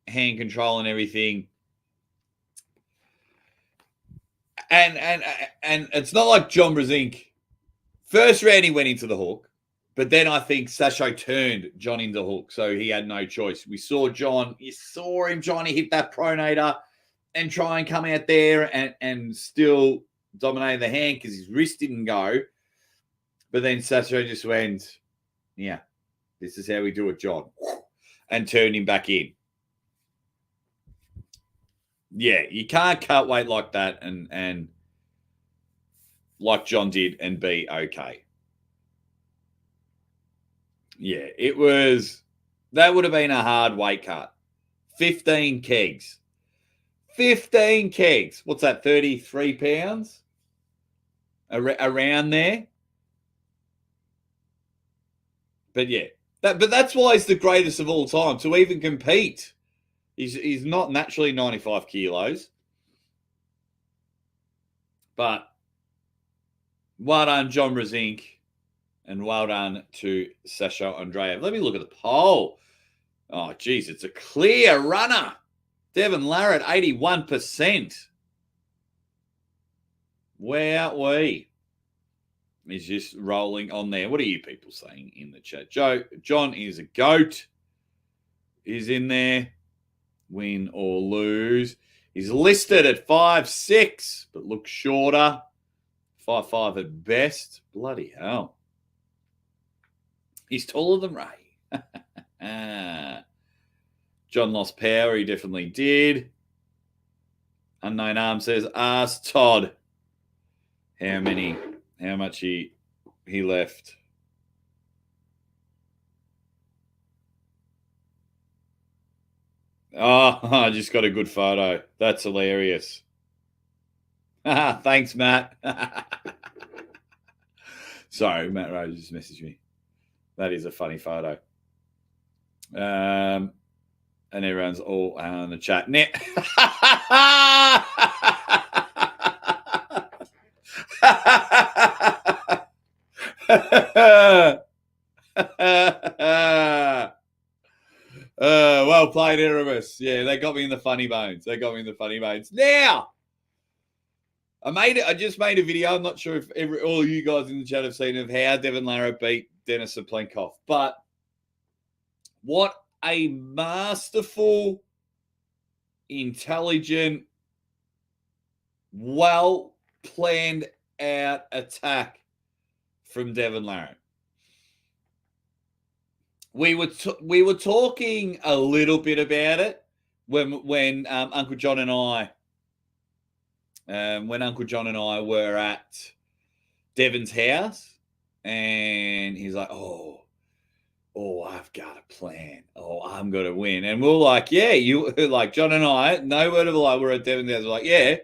A: hand control and everything. And it's not like John Brzezinski. First round, he went into the hook. But then I think Sasha turned John into hook, so he had no choice. You saw him trying to hit that pronator and try and come out there and still dominate the hand because his wrist didn't go. But then Sasha just went, yeah, this is how we do it, John, and turned him back in. Yeah, you can't cut weight like that and like John did and be okay. Yeah, that would have been a hard weight cut. 15 kegs. 15 kegs. What's that, 33 pounds? Around there. But yeah, that's why he's the greatest of all time, to even compete. He's not naturally 95 kilos. But well done, John Brzezinski. And well done to Sasha Andreev. Let me look at the poll. Oh, geez, it's a clear runner. Devon Larratt, 81%. Wowee. He's just rolling on there. What are you people saying in the chat? John is a goat. He's in there. Win or lose. He's listed at 5'6", but looks shorter. 5'5" at best. Bloody hell. He's taller than Ray. John lost power. He definitely did. Unknown Arm says, ask Todd how much he left. Oh, I just got a good photo. That's hilarious. Thanks, Matt. Sorry, Matt Rose just messaged me. That is a funny photo. And everyone's all on the chat. Well played, Erebus. Yeah, they got me in the funny bones. Now, I just made a video. I'm not sure if all of you guys in the chat have seen of how Devon Larratt beat Denis Cyplenkov. But what a masterful, intelligent, well-planned out attack from Devon Larratt. We were talking a little bit about it when Uncle John and I were at Devon's house, and he's like, "Oh, I've got a plan. Oh, I'm gonna win." And we're like, "Yeah, you like John and I, no word of a lie, we're at Devon's house. We're like, yeah,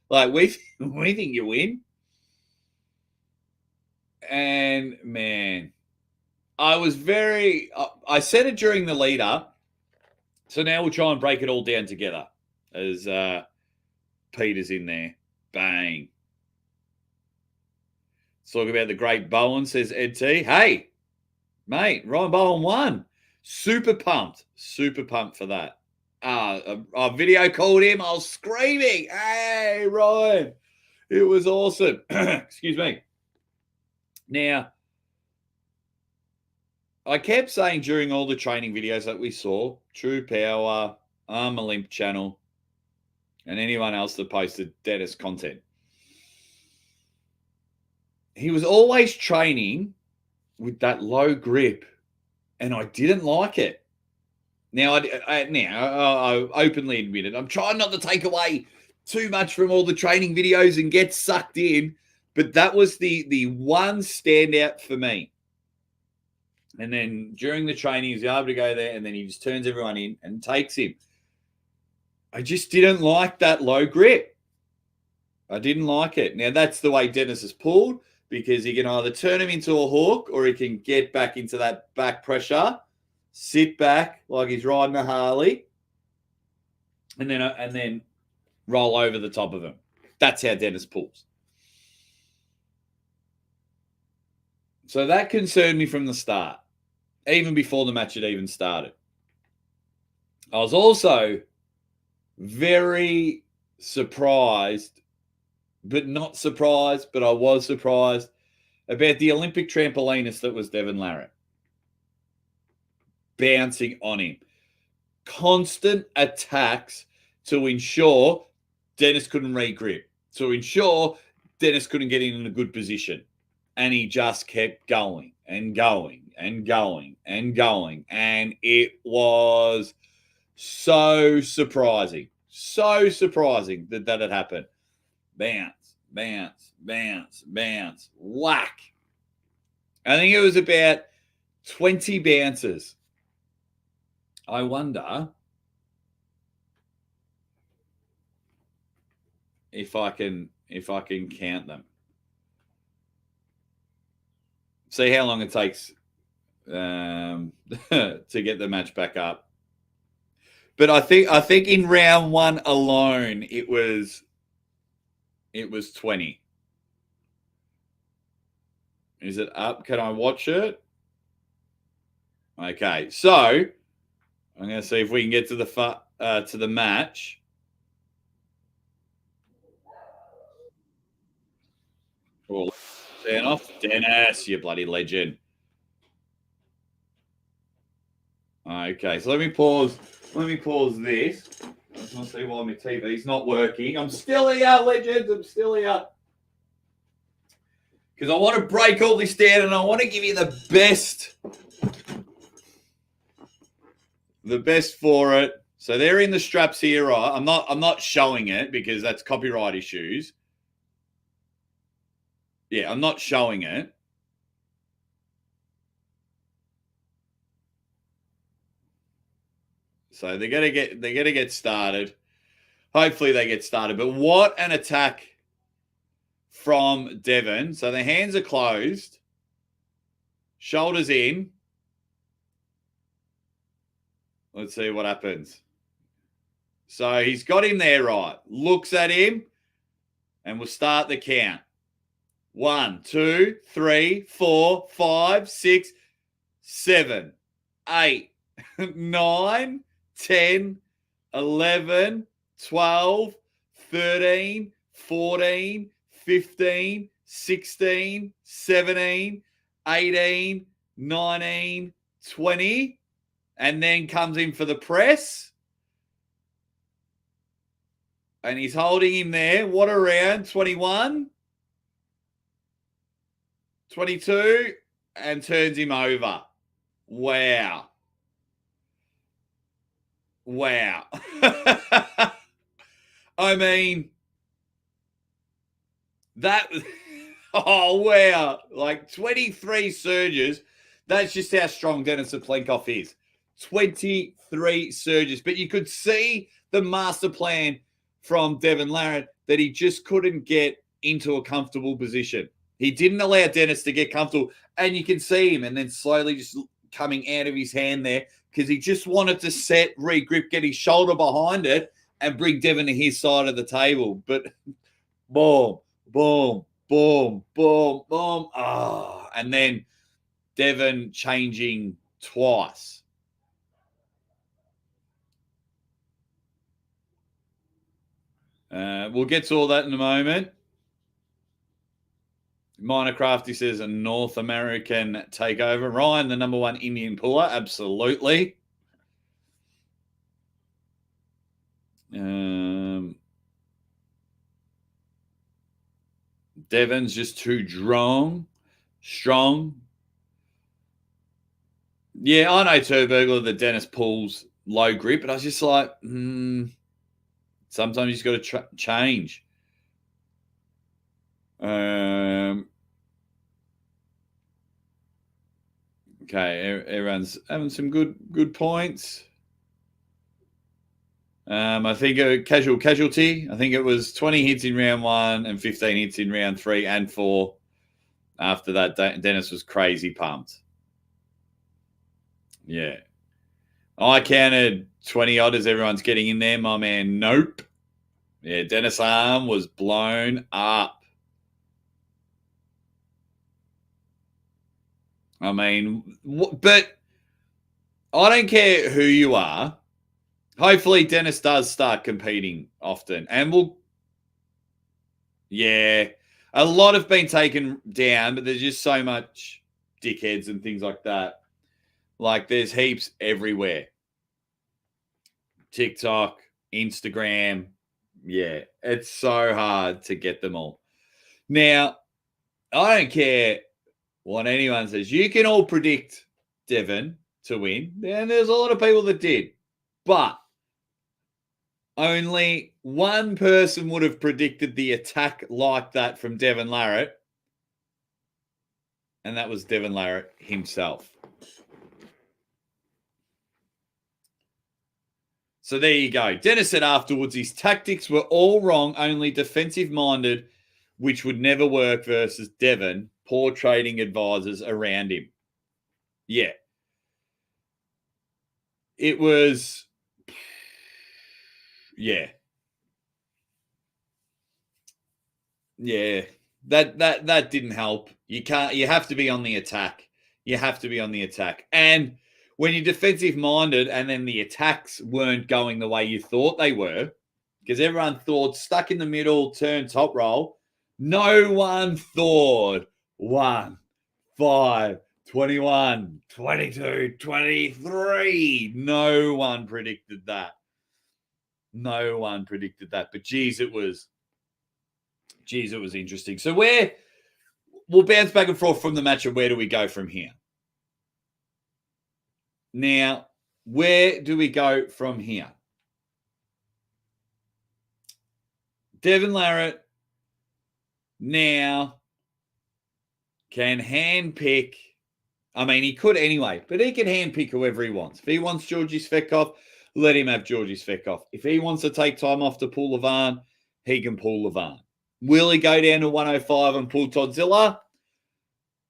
A: like we think you win." And man, I said it during the lead up. So now we'll try and break it all down together as Peter's in there. Bang. Let's talk about the great Bowen, says Ed T. Hey, mate, Ryan Bowen won. Super pumped for that. I video called him. I was screaming, "Hey, Ryan." It was awesome. Excuse me. Now, I kept saying during all the training videos that we saw, True Power, Arm Olymp channel, and anyone else that posted Denis content, he was always training with that low grip, and I didn't like it. Now, I openly admit it. I'm trying not to take away too much from all the training videos and get sucked in, but that was the one standout for me. And then during the training, he's able to go there, and then he just turns everyone in and takes him. I just didn't like that low grip. I didn't like it. Now, that's the way Denis is pulled, because he can either turn him into a hook or he can get back into that back pressure, sit back like he's riding a Harley, and then roll over the top of him. That's how Denis pulls. So that concerned me from the start, even before the match had even started. I was also very surprised, but not surprised, but I was surprised about the Olympic trampolinist that was Devon Larratt. Bouncing on him. Constant attacks to ensure Denis couldn't re-grip, to ensure Denis couldn't get in a good position. And he just kept going and going and going and going. And it was so surprising that had happened. Bounce, bounce, bounce, bounce, whack. I think it was about 20 bounces. I wonder if I can count them. See how long it takes to get the match back up. But I think in round one alone it was 20. Is it up? Can I watch it? Okay, so I'm going to see if we can get to the match. Oh, turn off, Denis, you bloody legend. Okay, so let me pause this. I just want to see why my TV's not working. I'm still here, legends. I'm still here. Because I want to break all this down and I want to give you the best for it. So they're in the straps here, right? I'm not showing it because that's copyright issues. Yeah, I'm not showing it. So they're gonna get started. Hopefully they get started. But what an attack from Devon. So the hands are closed. Shoulders in. Let's see what happens. So he's got him there right. Looks at him. And we'll start the count. 1, 2, 3, 4, 5, 6, 7, 8, 9, 10, 11, 12, 13, 14, 15, 16, 17, 18, 19, 20, and then comes in for the press. And he's holding him there. What a round. 21, 22, and turns him over. Wow. Wow. I mean, that, oh, wow. Like 23 surges. That's just how strong Denis Cyplenkov is. 23 surges. But you could see the master plan from Devon Larratt that he just couldn't get into a comfortable position. He didn't allow Denis to get comfortable. And you can see him and then slowly just coming out of his hand there because he just wanted to set, regrip, get his shoulder behind it and bring Devon to his side of the table. But boom, boom, boom, boom, boom. Oh, and then Devon changing twice. We'll get to all that in a moment. Minor Crafty says a North American takeover. Ryan, the number one Indian puller. Absolutely. Devon's just too strong. Yeah, I know Turbergler that Denis pulls low grip, but I was just like, sometimes he's got to change. Okay, everyone's having some good points. I think a casualty. I think it was 20 hits in round 1 and 15 hits in round 3 and 4. After that, Denis was crazy pumped. Yeah. I counted 20 odd as everyone's getting in there. My man, nope. Yeah, Denis' arm was blown up. I mean, but I don't care who you are. Hopefully, Denis does start competing often. And yeah, a lot have been taken down, but there's just so much dickheads and things like that. Like, there's heaps everywhere. TikTok, Instagram. Yeah, it's so hard to get them all. Now, I don't care what anyone says. You can all predict Devon to win. And there's a lot of people that did. But only one person would have predicted the attack like that from Devon Larratt. And that was Devon Larratt himself. So there you go. Denis said afterwards his tactics were all wrong, only defensive-minded, which would never work versus Devon. Poor trading advisors around him. Yeah. It was... Yeah. Yeah. That didn't help. You have to be on the attack. You have to be on the attack. And when you're defensive-minded and then the attacks weren't going the way you thought they were, because everyone thought stuck in the middle, turn top roll, no one thought 1, 5, 21, 22, 23. No one predicted that. No one predicted that. But geez, it was interesting. So we'll bounce back and forth from the match of where do we go from here? Now, where do we go from here? Devon Larratt now can handpick. I mean, he could anyway, but he can handpick whoever he wants. If he wants Georgi Svetkov, let him have Georgi Svetkov. If he wants to take time off to pull Levan, he can pull Levan. Will he go down to 105 and pull Toddzilla?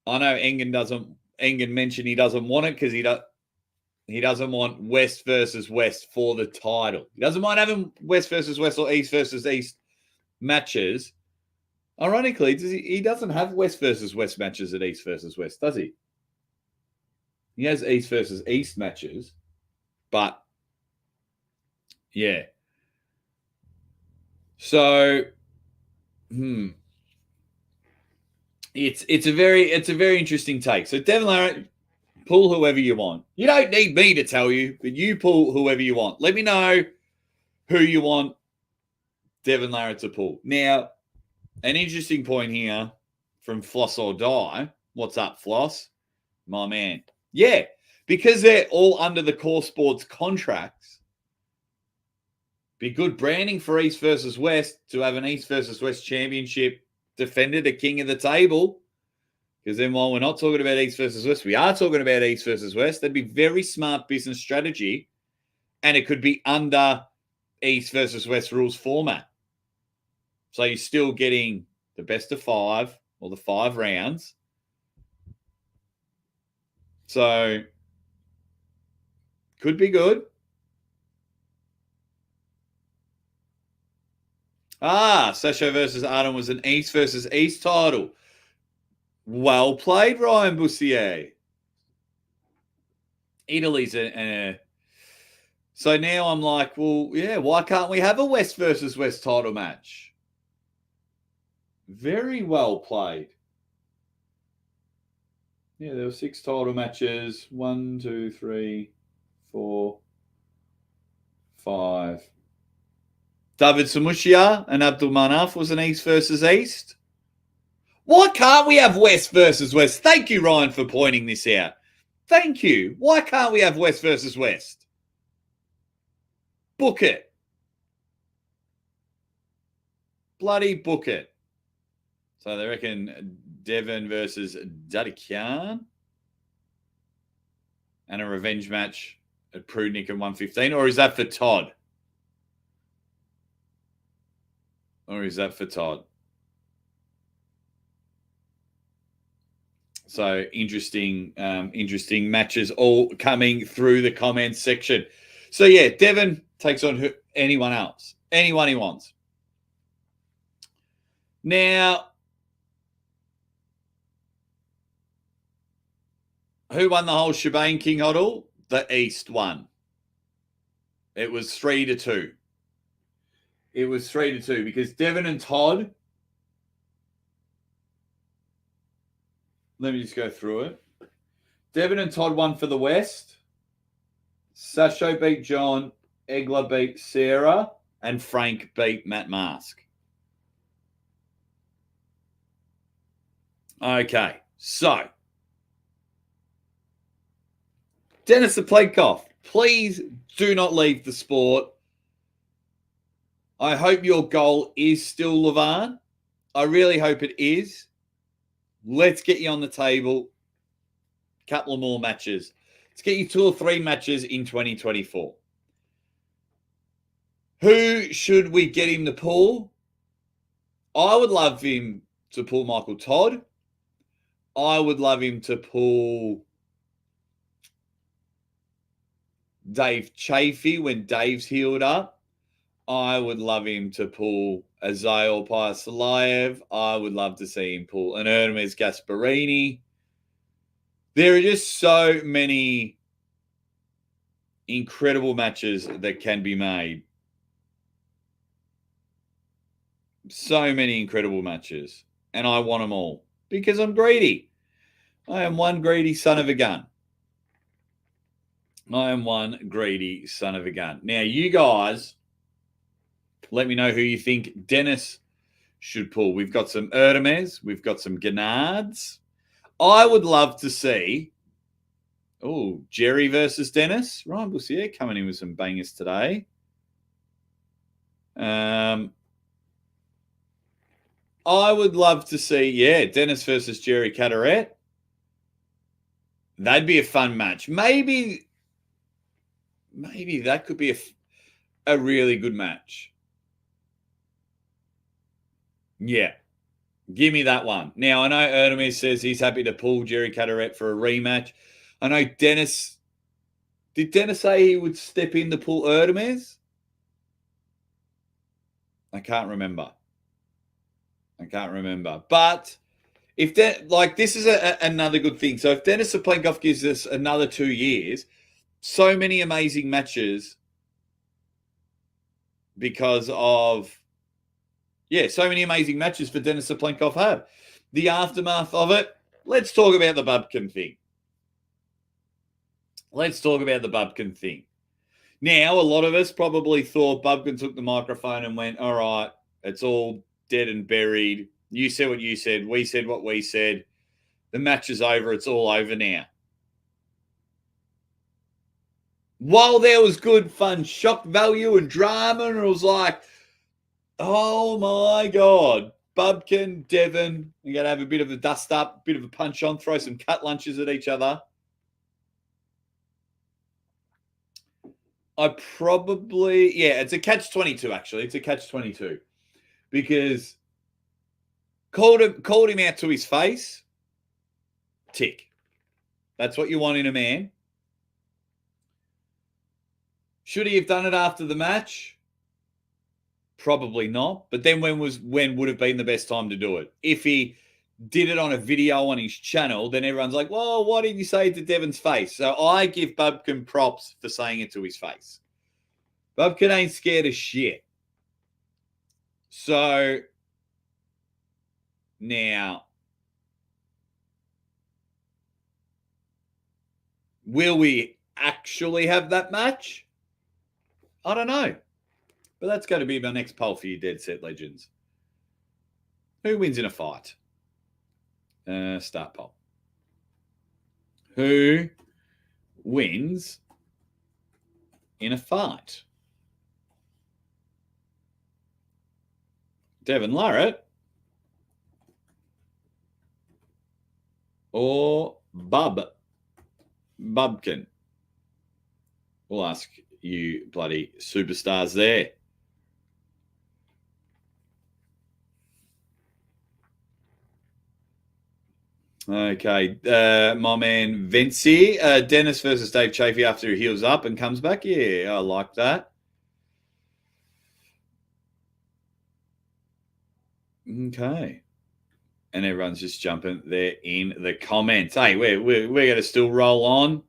A: I know Engen mentioned he doesn't want it because he doesn't want West versus West for the title. He doesn't mind having West versus West or East versus East matches. Ironically, he doesn't have West versus West matches at East versus West, does he? He has East versus East matches, but yeah. So, it's a very interesting take. So Devon Larratt, pull whoever you want. You don't need me to tell you, but you pull whoever you want. Let me know who you want Devon Larratt to pull. Now, an interesting point here from Floss or Die. What's up, Floss? My man. Yeah, because they're all under the Core Sports contracts, be good branding for East versus West to have an East versus West championship defender, the king of the table. Because then while we're not talking about East versus West, we are talking about East versus West. That'd be very smart business strategy. And it could be under East versus West rules format. So you're still getting the best of 5 or the 5 rounds. So could be good. Sasha versus Adam was an East versus East title. Well played, Ryan Bussier. Italy's so now I'm like, well, yeah, why can't we have a West versus West title match? Very well played. Yeah, there were 6 title matches. 1, 2, 3, 4, 5. David Samushia and Abdul Manaf was an East versus East. Why can't we have West versus West? Thank you, Ryan, for pointing this out. Thank you. Why can't we have West versus West? Book it. Bloody book it. So they reckon Devon versus Dadikian and a revenge match at Prudnick at 115. Or is that for Todd? So interesting matches all coming through the comments section. So yeah, Devon takes on anyone else, anyone he wants. Now, who won the whole shebang, King Hoddle? The East won. It was 3-2. It was 3-2 because Devon and Todd. Let me just go through it. Devon and Todd won for the West. Sasho beat John. Egler beat Sarah. And Frank beat Matt Mask. Okay, so Denis Cyplenkov, please do not leave the sport. I hope your goal is still Levan. I really hope it is. Let's get you on the table. A couple of more matches. Let's get you 2 or 3 matches in 2024. Who should we get him to pull? I would love him to pull Michael Todd. I would love him to pull Dave Chafee when Dave's healed up. I would love him to pull Azael Piasalayev. I would love to see him pull an Hermes Gasparini. There are just so many incredible matches that can be made. So many incredible matches. And I want them all because I'm greedy. I am one greedy son of a gun. Now, you guys, let me know who you think Denis should pull. We've got some Erdemes. We've got some Gennards. I would love to see, Jerry versus Denis. Ryan Bussier coming in with some bangers today. I would love to see, Denis versus Jerry Cadorette. That'd be a fun match. Maybe that could be a really good match. Yeah. Give me that one. Now, I know Erdemis says he's happy to pull Jerry Cadorette for a rematch. I know Dennis. Did Dennis say he would step in to pull Erdemis? I can't remember. But if this is another good thing. So if Denis Cyplenkov gives us another 2 years, so many amazing matches because of so many amazing matches for Denis Cyplenkov have. The aftermath of it, let's talk about the Bubkin thing. Now, a lot of us probably thought Bubkin took the microphone and went, all right, it's all dead and buried. You said what you said. We said what we said. The match is over. It's all over now. While there was good, fun, shock value and drama, and it was like, oh my God, Bubkin, Devon, you're going to have a bit of a dust up, bit of a punch on, throw some cut lunches at each other. It's a catch-22, actually. It's a catch-22. Because called him out to his face, tick. That's what you want in a man. Should he have done it after the match? Probably not. But then when would have been the best time to do it? If he did it on a video on his channel, then everyone's like, well, why did you say it to Devon's face? So I give Bubkin props for saying it to his face. Bubkin ain't scared of shit. So now, will we actually have that match? I don't know. But that's going to be my next poll for you Dead Set Legends. Who wins in a fight? Start poll. Who wins in a fight? Devon Larratt or Bubkin? We'll ask you bloody superstars there. Okay, my man Vinci, Dennis versus Dave Chafee after he heals up and comes back. Yeah, I like that. Okay, and everyone's just jumping there in the comments. Hey, we're going to still roll on.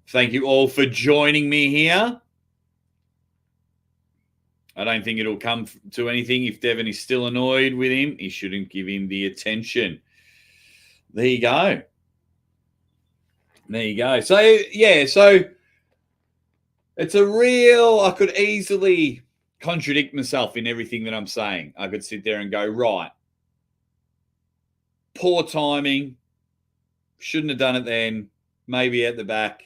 A: Thank you all for joining me here. I don't think it'll come to anything. If Devon is still annoyed with him, he shouldn't give him the attention. There you go. So, it's a real, I could easily contradict myself in everything that I'm saying. I could sit there and go, right, poor timing, shouldn't have done it then, maybe at the back.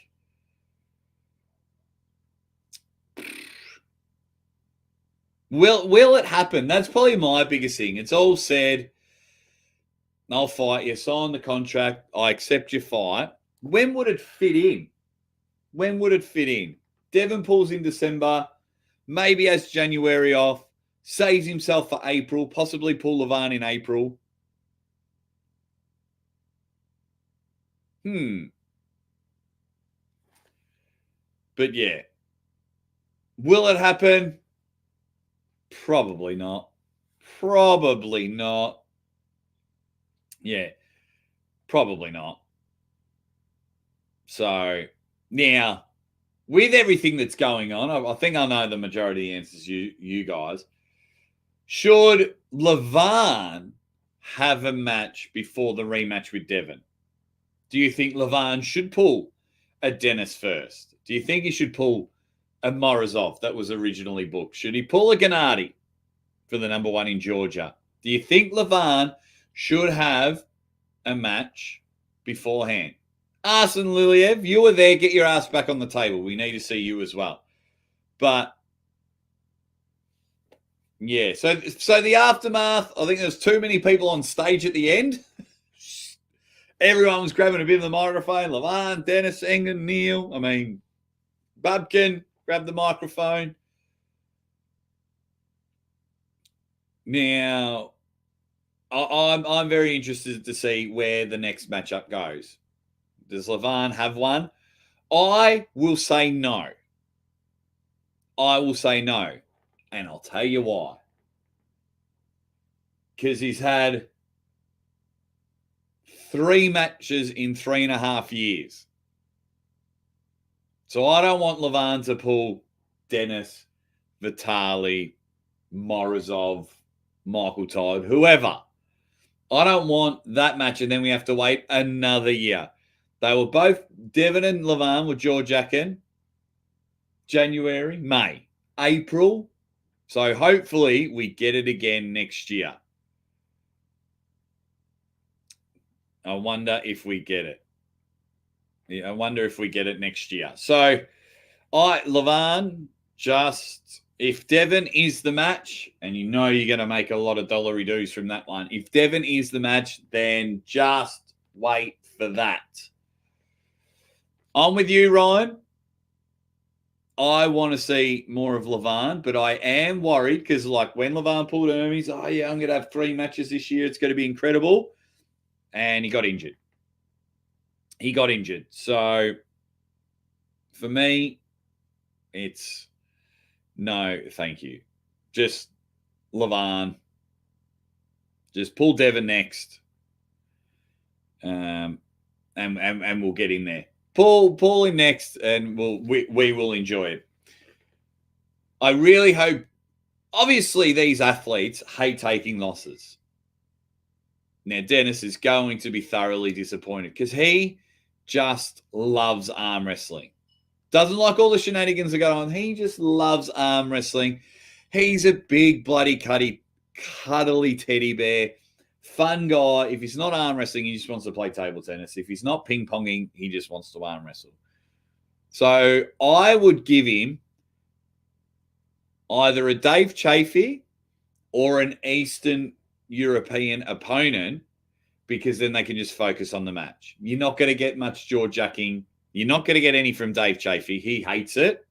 A: Will it happen? That's probably my biggest thing. It's all said. I'll fight you. Sign the contract. I accept your fight. When would it fit in? Devon pulls in December, maybe has January off, saves himself for April, possibly pull Levan in April. But yeah. Will it happen? Probably not. Yeah, probably not. So now, with everything that's going on, I think I know the majority of the answers you guys. Should Levan have a match before the rematch with Devon? Do you think Levan should pull a Denis first? Do you think he should pull a Morozov that was originally booked? Should he pull a Gennady for the number one in Georgia? Do you think Levan should have a match beforehand? Arsene Liliev, you were there. Get your ass back on the table. We need to see you as well. But Yeah. So the aftermath, I think there's too many people on stage at the end. Everyone was grabbing a bit of the microphone. Levan, Denis, Engen, Neil. I mean, Bubkin grabbed the microphone. Now, I'm very interested to see where the next matchup goes. Does Levan have one? I will say no. I will say no. And I'll tell you why. Because he's had 3 matches in 3.5 years. So I don't want Levan to pull Denis, Vitali, Morozov, Michael Todd, whoever. I don't want that match, and then we have to wait another year. They were both, Devon and Levan were jaw-jacking. January, May, April. So hopefully we get it again next year. I wonder if we get it. Yeah, I wonder if we get it next year. So Levan, just if Devon is the match, and you know you're going to make a lot of dollary doos from that one. If Devon is the match, then just wait for that. I'm with you, Ryan. I want to see more of Levan, but I am worried because, like, when Levan pulled Hermes, I'm going to have 3 matches this year. It's going to be incredible. And he got injured. So, for me, it's no, thank you. Just Levan. Just pull Devon next. And we'll get him there. Pull him next, and we will enjoy it. I really hope. Obviously, these athletes hate taking losses. Now, Denis is going to be thoroughly disappointed because he just loves arm wrestling. Doesn't like all the shenanigans that go on. He just loves arm wrestling. He's a big, bloody, cuddly teddy bear. Fun guy. If he's not arm wrestling, he just wants to play table tennis. If he's not ping-ponging, he just wants to arm wrestle. So I would give him either a Dave Chaffee or an Eastern European opponent, because then they can just focus on the match. You're not going to get much jaw-jacking. You're not going to get any from Dave Chaffee. He hates it.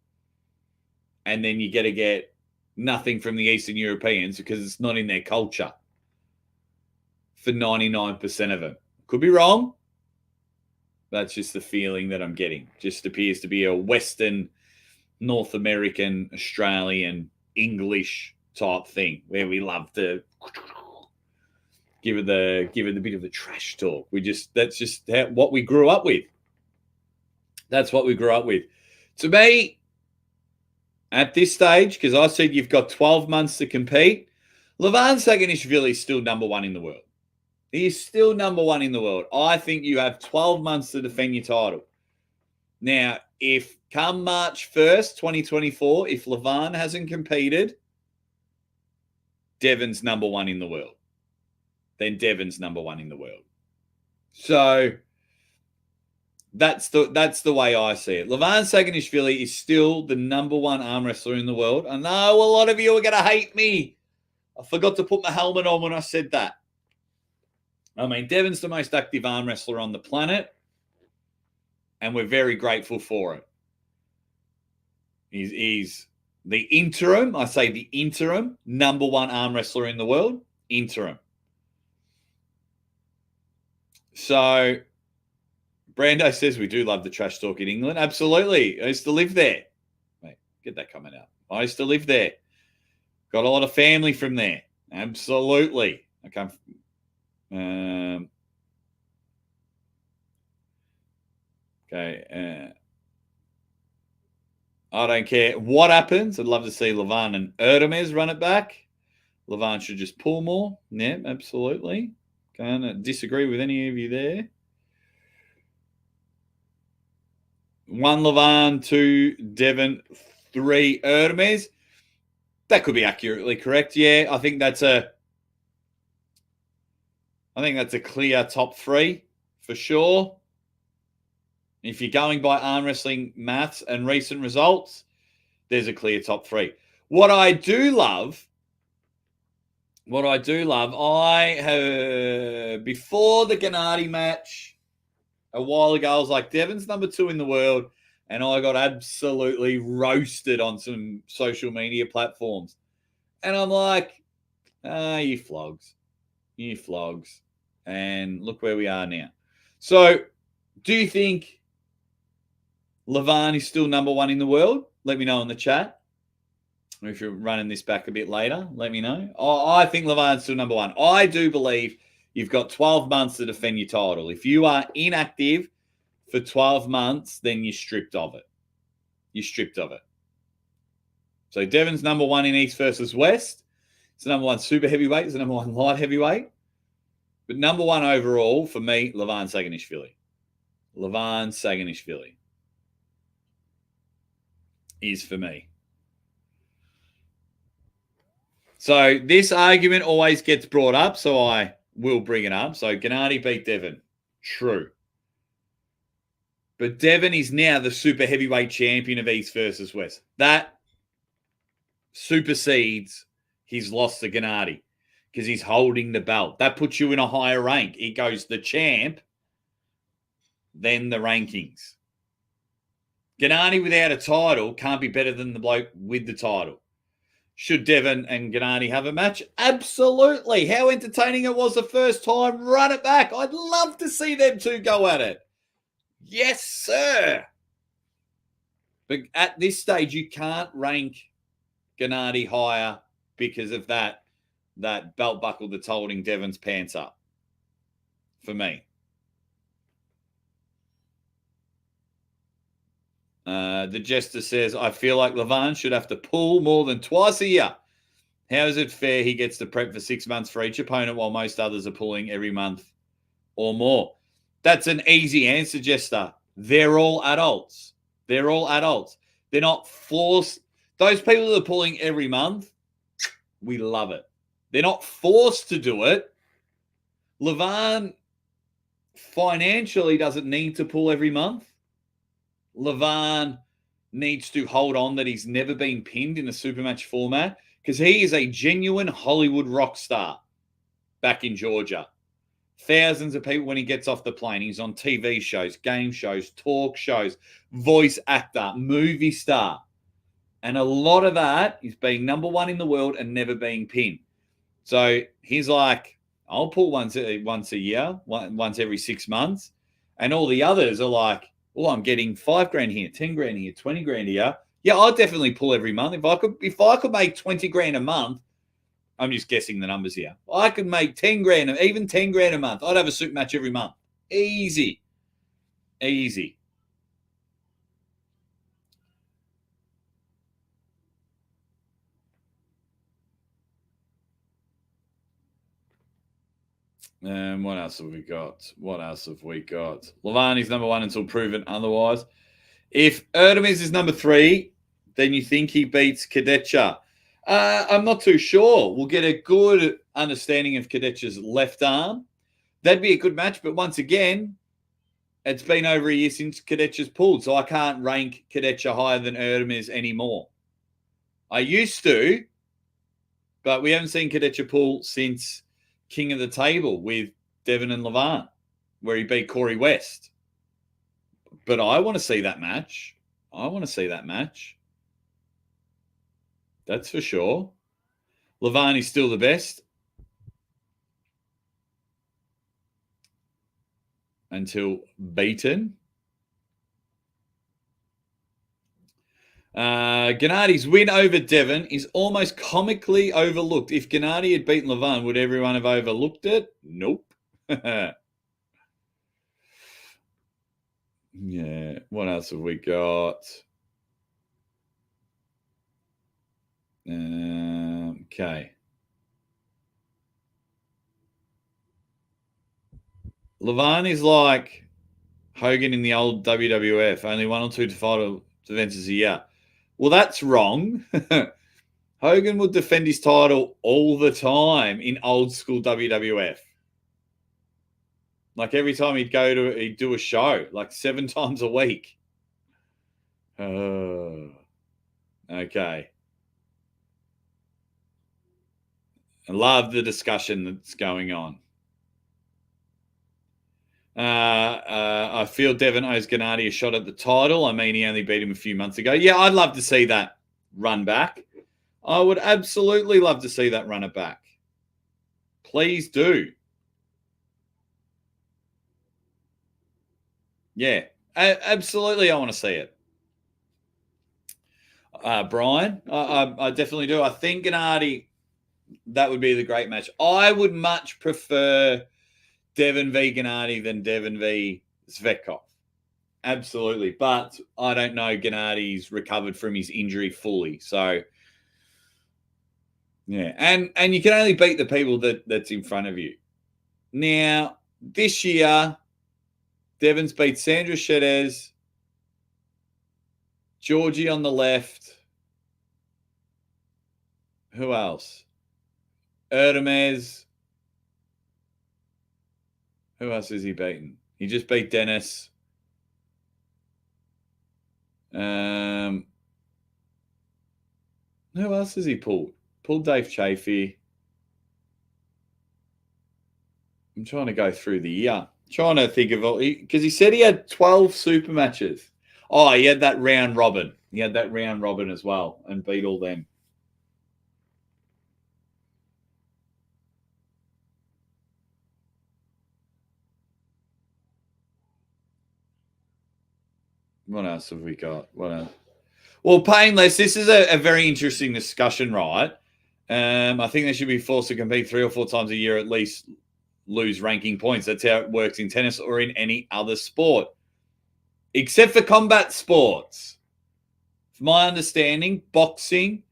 A: And then you're going to get nothing from the Eastern Europeans because it's not in their culture for 99% of them. Could be wrong. That's just the feeling that I'm getting. Just appears to be a Western, North American, Australian, English type thing where we love to give it the bit of the trash talk. That's just what we grew up with. That's what we grew up with. To me, at this stage, because I said you've got 12 months to compete, Levan Saginishvili is still number 1 in the world. He is still number 1 in the world. I think you have 12 months to defend your title. Now, if come March 1st, 2024, if Levan hasn't competed, Devon's number 1 in the world. Then Devon's number 1 in the world. So that's the way I see it. Levan Saginishvili is still the number 1 arm wrestler in the world. I know a lot of you are going to hate me. I forgot to put my helmet on when I said that. I mean, Devon's the most active arm wrestler on the planet, and we're very grateful for it. He's the interim, I say the interim, number 1 arm wrestler in the world. Interim. So, Brando says we do love the trash talk in England. Absolutely. I used to live there. Wait, get that comment out. I used to live there. Got a lot of family from there. Absolutely. I come okay. I don't care what happens. I'd love to see Levan and Erdemes run it back. Levan should just pull more. Yeah, absolutely. Can't disagree with any of you there. 1 Levan, 2 Devon, 3 Erdemes. That could be accurately correct. Yeah, I think that's a clear top 3 for sure. If you're going by arm wrestling maths and recent results, there's a clear top 3. What I do love what I do love, I have, before the Gennady match a while ago, I was like, Devon's number 2 in the world, and I got absolutely roasted on some social media platforms. And I'm like, you flogs. You flogs. And look where we are now. So, do you think Levan is still number 1 in the world? Let me know in the chat. Or if you're running this back a bit later, let me know. I think Levan's still number 1. I do believe you've got 12 months to defend your title. If you are inactive for 12 months, then you're stripped of it. You're stripped of it. So Devon's number 1 in East versus West. It's the number 1 super heavyweight. It's the number 1 light heavyweight. But number 1 overall for me, Levan Saginishvili. Levan Saginishvili is for me. So this argument always gets brought up, so I will bring it up. So Gennady beat Devon. True. But Devon is now the super heavyweight champion of East versus West. That supersedes his loss to Gennady because he's holding the belt. That puts you in a higher rank. It goes the champ, then the rankings. Gennady without a title can't be better than the bloke with the title. Should Devon and Gennady have a match? Absolutely. How entertaining it was the first time. Run it back. I'd love to see them two go at it. Yes, sir. But at this stage, you can't rank Gennady higher because of that belt buckle that's holding Devon's pants up. For me. The Jester says, I feel like Levan should have to pull more than twice a year. How is it fair he gets to prep for 6 months for each opponent while most others are pulling every month or more? That's an easy answer, Jester. They're all adults. They're all adults. They're not forced. Those people that are pulling every month, we love it. They're not forced to do it. Levan financially doesn't need to pull every month. Levan needs to hold on that he's never been pinned in a supermatch format because he is a genuine Hollywood rock star back in Georgia. Thousands of people when he gets off the plane. He's on TV shows, game shows, talk shows, voice actor, movie star. And a lot of that is being number 1 in the world and never being pinned. So he's like, I'll pull once a year, once every 6 months. And all the others are like, well, I'm getting $5,000 here, $10,000 here, $20,000 here. Yeah, I'll definitely pull every month. If I could make $20,000 a month, I'm just guessing the numbers here. I could make $10,000, even $10,000 a month. I'd have a super match every month. Easy. Easy. What else have we got? Levan is number 1 until proven otherwise. If Erdemis is number 3, then you think he beats Kadecha. I'm not too sure. We'll get a good understanding of Kadecha's left arm. That'd be a good match, but once again, it's been over a year since Kadecha's pulled, so I can't rank Kadecha higher than Erdemis anymore. I used to, but we haven't seen Kadecha pull since King of the Table with Devon and Levan, where he beat Corey West. But I want to see that match. That's for sure. Levan is still the best. Until beaten. Gennady's win over Devon is almost comically overlooked. If Gennady had beaten Levan, would everyone have overlooked it? Nope. Yeah. What else have we got? Okay. Levan is like Hogan in the old WWF, only 1 or 2 title defenses a year. Well, that's wrong. Hogan would defend his title all the time in old school WWF. Like every time he'd do a show, like 7 times a week. Okay. I love the discussion that's going on. I feel Devon owes Gennady a shot at the title. I mean, he only beat him a few months ago. Yeah, I'd love to see that run back. I would absolutely love to see that run it back. Please do. Yeah, absolutely. I want to see it. Brian, I definitely do. I think Gennady, that would be the great match. I would much prefer Devon v. Gennady than Devon v. Cyplenkov. Absolutely. But I don't know Gennady's recovered from his injury fully. So, yeah. And you can only beat the people that's in front of you. Now, this year, Devon's beat Sandra Shedez, Georgie on the left. Who else? Erdemes. Who else has he beaten? He just beat Denis. Who else has he pulled? Pulled Dave Chafee. I'm trying to go through the year. Trying to think of all, because he said he had 12 super matches. Oh, he had that round robin. He had that round robin as well and beat all them. What else have we got? What else? Well, Painless, this is a very interesting discussion, right? I think they should be forced to compete 3 or 4 times a year at least, lose ranking points. That's how it works in tennis or in any other sport, except for combat sports. From my understanding, boxing,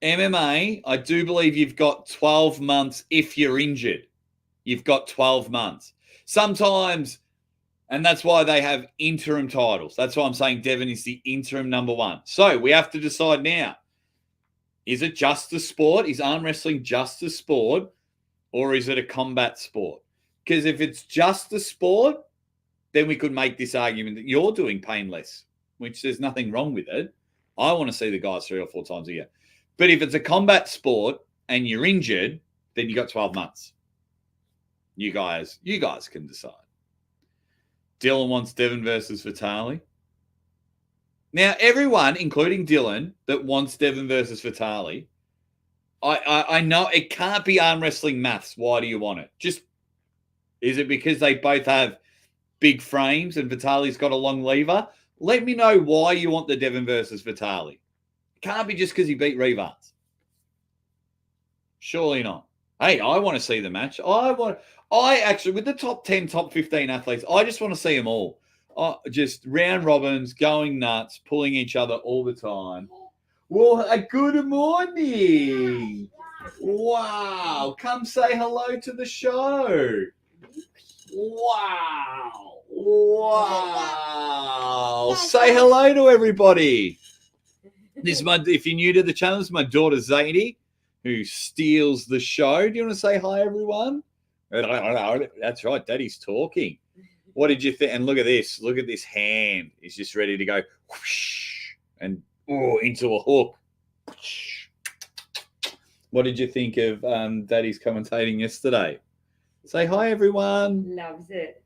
A: MMA, I do believe you've got 12 months if you're injured. You've got 12 months. Sometimes, and that's why they have interim titles. That's why I'm saying Devon is the interim number 1. So we have to decide now. Is it just a sport? Is arm wrestling just a sport? Or is it a combat sport? Because if it's just a sport, then we could make this argument that you're doing painless, which there's nothing wrong with it. I want to see the guys 3 or 4 times a year. But if it's a combat sport and you're injured, then you got 12 months. You guys can decide. Dylan wants Devon versus Vitali. Now, everyone, including Dylan, that wants Devon versus Vitali, I know it can't be arm wrestling maths. Why do you want it? Just, is it because they both have big frames and Vitali's got a long lever? Let me know why you want the Devon versus Vitali. It can't be just because he beat Rivas. Surely not. Hey, I want to see the match. I actually, with the top 10, top 15 athletes, I just want to see them all. Just round robins, going nuts, pulling each other all the time. Well, good morning. Wow. Come say hello to the show. Wow. Wow. Say hello to everybody. This is if you're new to the channel, this is my daughter Zadie, who steals the show. Do you want to say hi, everyone? That's right. Daddy's talking. What did you think? And look at this. Look at this hand. He's just ready to go whoosh, and into a hook. What did you think of Daddy's commentating yesterday? Say hi, everyone.
B: Loves it.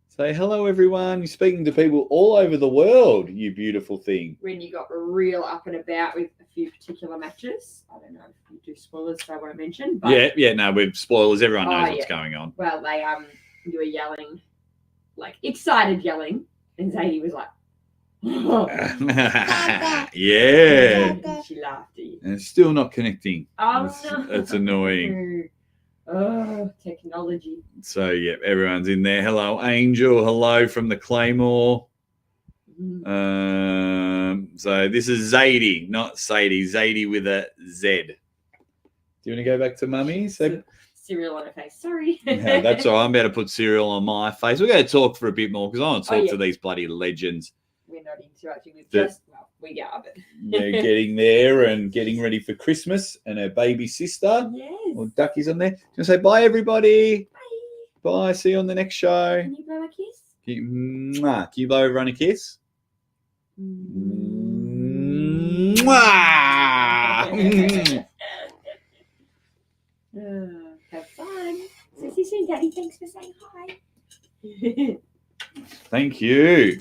A: Say hello, everyone. You're speaking to people all over the world, you beautiful thing.
B: When you got real up and about with a few particular matches. I don't know if you do spoilers, so I won't mention. But
A: No, with spoilers. Everyone knows what's going on.
B: Well, you were yelling, like excited yelling, and Zadie was like,
A: yeah.
B: And she laughed at you.
A: And it's still not connecting.
B: No.
A: It's annoying.
B: Oh, technology.
A: So, yeah, everyone's in there. Hello, Angel. Hello from the Claymore. So this is Zadie, not Sadie. Zadie with a Z. Do you want to go back to Mummy?
B: Cereal on her face. Sorry.
A: Yeah, that's all right. I'm about to put cereal on my face. We're going to talk for a bit more because I want to talk to these bloody legends.
B: We're not interacting with we are, but
A: they're getting there and getting ready for Christmas, and her baby sister.
B: Yes.
A: Well, Ducky's on there. Can I say bye, everybody?
B: Bye.
A: Bye. See you on the next show.
B: Can you blow a kiss?
A: Can you blow everyone a kiss? Mwah!
B: Have fun. See you soon, Daddy. Thanks for saying hi.
A: Thank you.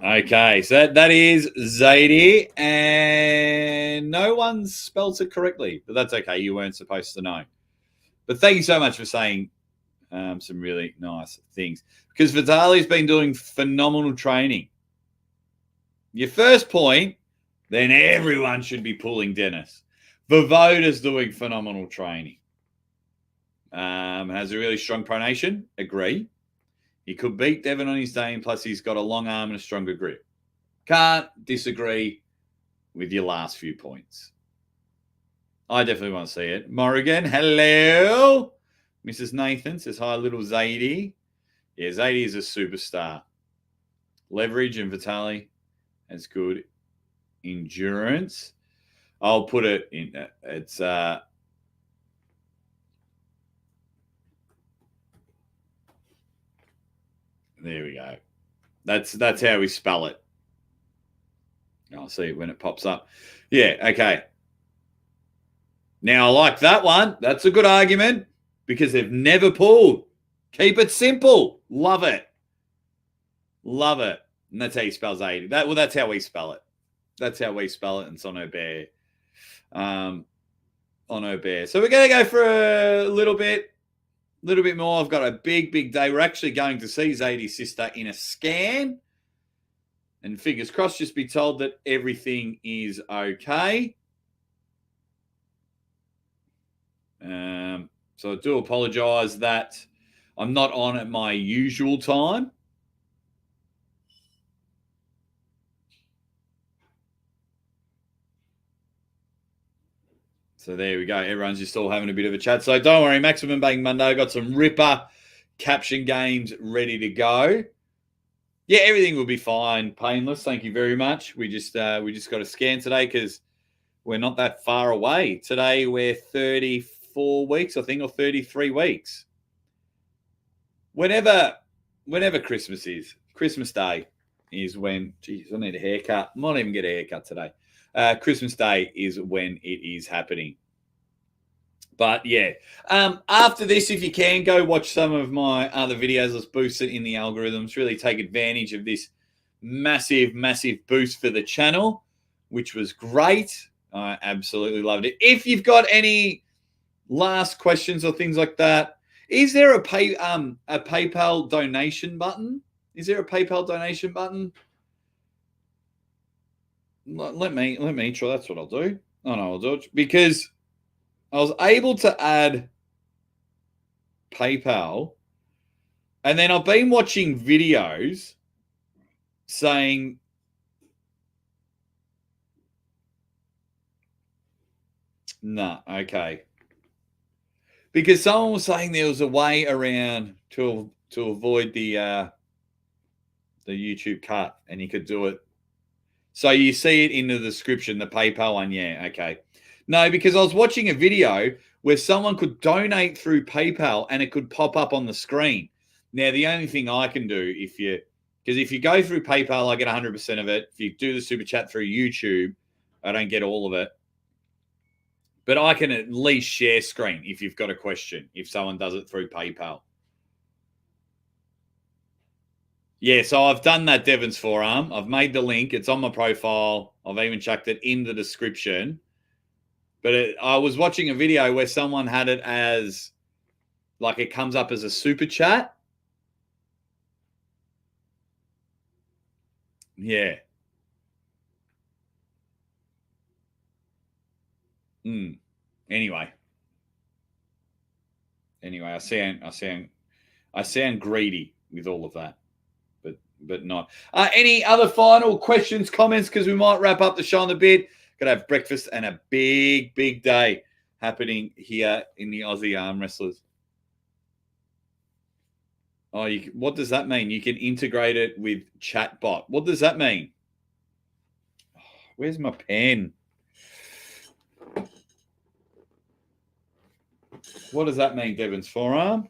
A: Okay, so that is Zadie, and no one spelt it correctly, but that's okay. You weren't supposed to know. But thank you so much for saying some really nice things, because Vitali's been doing phenomenal training. Your first point, then everyone should be pulling Denis. Vivoda's doing phenomenal training. Has a really strong pronation. Agree. He could beat Devon on his day, and plus he's got a long arm and a stronger grip. Can't disagree with your last few points. I definitely want to see it. Morrigan, hello. Mrs. Nathan says, hi, little Zadie. Yeah, Zadie is a superstar. Leverage and Vitali has good endurance. I'll put it in. It's there we go. That's how we spell it. I'll see it when it pops up. Yeah, okay. Now I like that one. That's a good argument because they've never pulled. Keep it simple. Love it. Love it. And that's how you spell Zadie. That's how we spell it. That's how we spell it. And it's on Aubert. On Aubert. So we're going to go for a little bit more. I've got a big day. We're actually going to see Zadie's sister in a scan. And fingers crossed, just be told that everything is okay. So I do apologise that I'm not on at my usual time. So there we go. Everyone's just all having a bit of a chat. So don't worry, Maximum Bang Monday. I got some ripper caption games ready to go. Yeah, everything will be fine, painless. Thank you very much. We just got a scan today because we're not that far away. Today we're 34 weeks, I think, or 33 weeks. Whenever Christmas is, Christmas Day is when, geez, I need a haircut. I might even get a haircut today. Christmas Day is when it is happening. But yeah, after this, if you can, go watch some of my other videos. Let's boost it in the algorithms. Really take advantage of this massive boost for the channel, which was great. I absolutely loved it. If you've got any last questions or things like that, is there a PayPal donation button? Is there a PayPal donation button? Let me try. That's what I'll do. Oh no, I'll do it because I was able to add PayPal, and then I've been watching videos saying nah, okay. Because someone was saying there was a way around to avoid the YouTube cut, and you could do it. So you see it in the description, the PayPal one. Yeah, okay. No, because I was watching a video where someone could donate through PayPal and it could pop up on the screen. Now, the only thing I can do because if you go through PayPal, I get 100% of it. If you do the super chat through YouTube, I don't get all of it. But I can at least share screen if you've got a question, if someone does it through PayPal. Yeah, so I've done that Devon's forearm. I've made the link. It's on my profile. I've even chucked it in the description. But I was watching a video where someone had it as, like, it comes up as a super chat. Yeah. Anyway, I sound greedy with all of that, but not. Any other final questions, comments? Because we might wrap up the show in a bit. Got to have breakfast and a big day happening here in the Aussie Arm Wrestlers. Oh, what does that mean? You can integrate it with chatbot. What does that mean? Oh, where's my pen? What does that mean, Devon's forearm?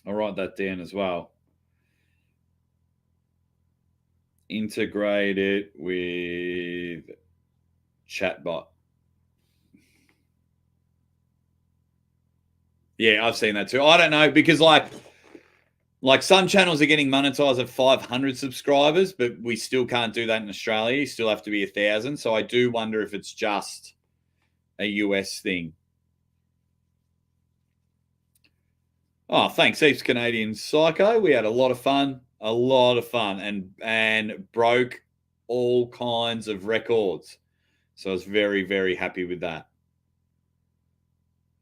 A: I'll write that down as well. Integrate it with chatbot. Yeah, I've seen that too. I don't know because like some channels are getting monetized at 500 subscribers, but we still can't do that in Australia. You still have to be 1,000. So I do wonder if it's just a US thing. Oh, thanks heaps, Canadian Psycho. We had a lot of fun, and broke all kinds of records. So I was very, very happy with that.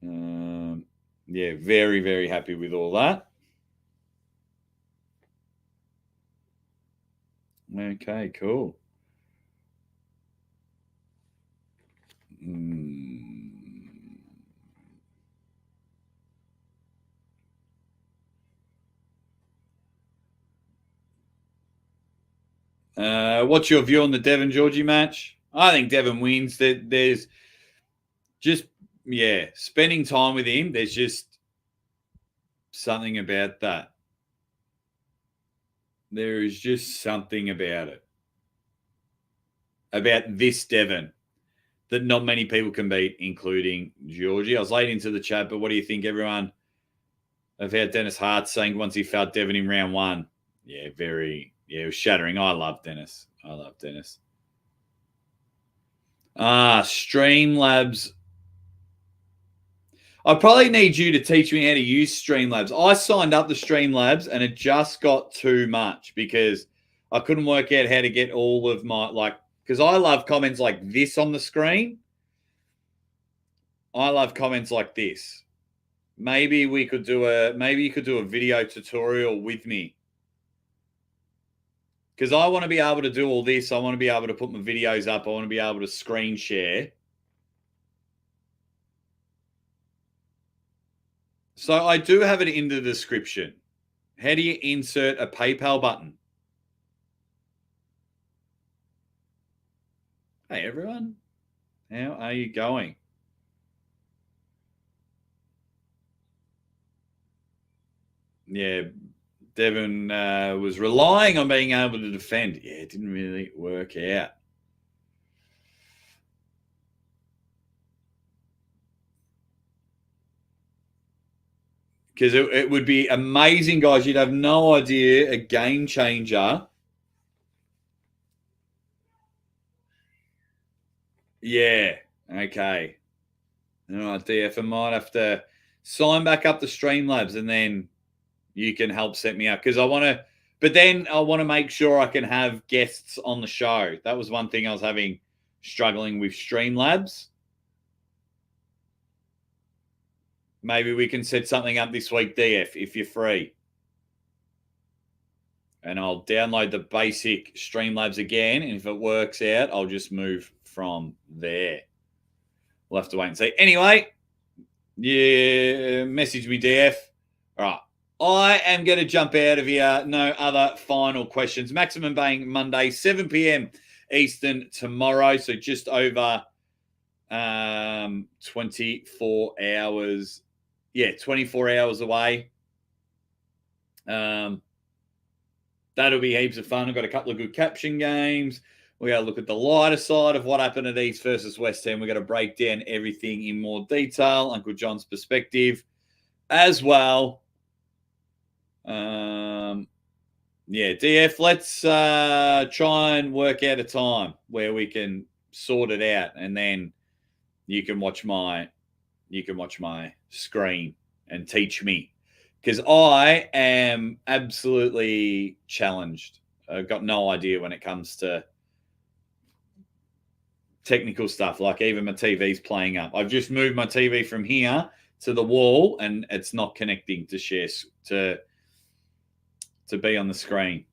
A: Yeah, very, very happy with all that. Okay, cool. What's your view on the Devon Georgie match? I think Devon wins. There's just, spending time with him, there's just something about that. There is just something about it. About this Devon that not many people can beat, including Georgie. I was late into the chat, but what do you think, everyone? I've heard Dennis Hart saying once he felt Devon in round one. Yeah, it was shattering. I love Dennis. Streamlabs. I probably need you to teach me how to use Streamlabs. I signed up to Streamlabs and it just got too much because I couldn't work out how to get all of my, because I love comments like this on the screen. I love comments like this. Maybe you could do a video tutorial with me. Because I want to be able to do all this. I want to be able to put my videos up. I want to be able to screen share. So I do have it in the description. How do you insert a PayPal button? Hey, everyone. How are you going? Yeah, Devon was relying on being able to defend. Yeah, it didn't really work out. Because it would be amazing, guys. You'd have no idea. A game changer. Yeah. Okay. All right, DF. I might have to sign back up to Streamlabs and then you can help set me up because I want to. But then I want to make sure I can have guests on the show. That was one thing I was struggling with Streamlabs. Maybe we can set something up this week, DF, if you're free. And I'll download the basic Streamlabs again. And if it works out, I'll just move from there. We'll have to wait and see. Anyway, message me, DF. All right. I am going to jump out of here. No other final questions. Maximum Bang Monday, 7 p.m. Eastern tomorrow. So just over 24 hours. Yeah, 24 hours away. That'll be heaps of fun. I've got a couple of good caption games. We got to look at the lighter side of what happened at East versus West Ham. We've got to break down everything in more detail. Uncle John's perspective as well. DF, let's try and work out a time where we can sort it out, and then you can watch my screen and teach me, because I am absolutely challenged. I've got no idea when it comes to technical stuff. Like even my TV's playing up. I've just moved my TV from here to the wall, and it's not connecting to share to be on the screen,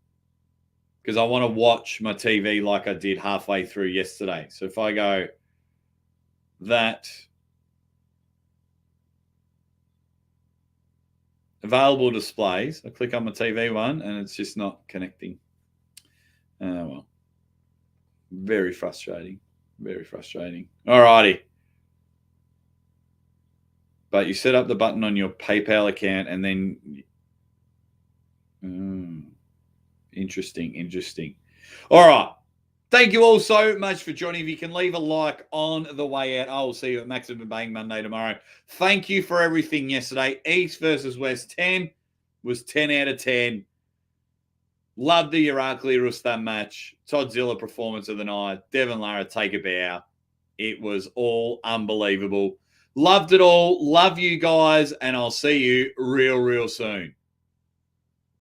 A: because I want to watch my TV like I did halfway through yesterday. So if I go that available displays, I click on my TV one and it's just not connecting. Oh, well, very frustrating. All righty. But you set up the button on your PayPal account and then interesting. All right. Thank you all so much for joining. If you can leave a like on the way out, I will see you at Maximum Bang Monday tomorrow. Thank you for everything yesterday. East versus West 10 was 10 out of 10. Loved the Irakli Rustam match. Toddzilla performance of the night. Devon Larratt, take a bow. It was all unbelievable. Loved it all. Love you guys, and I'll see you real soon.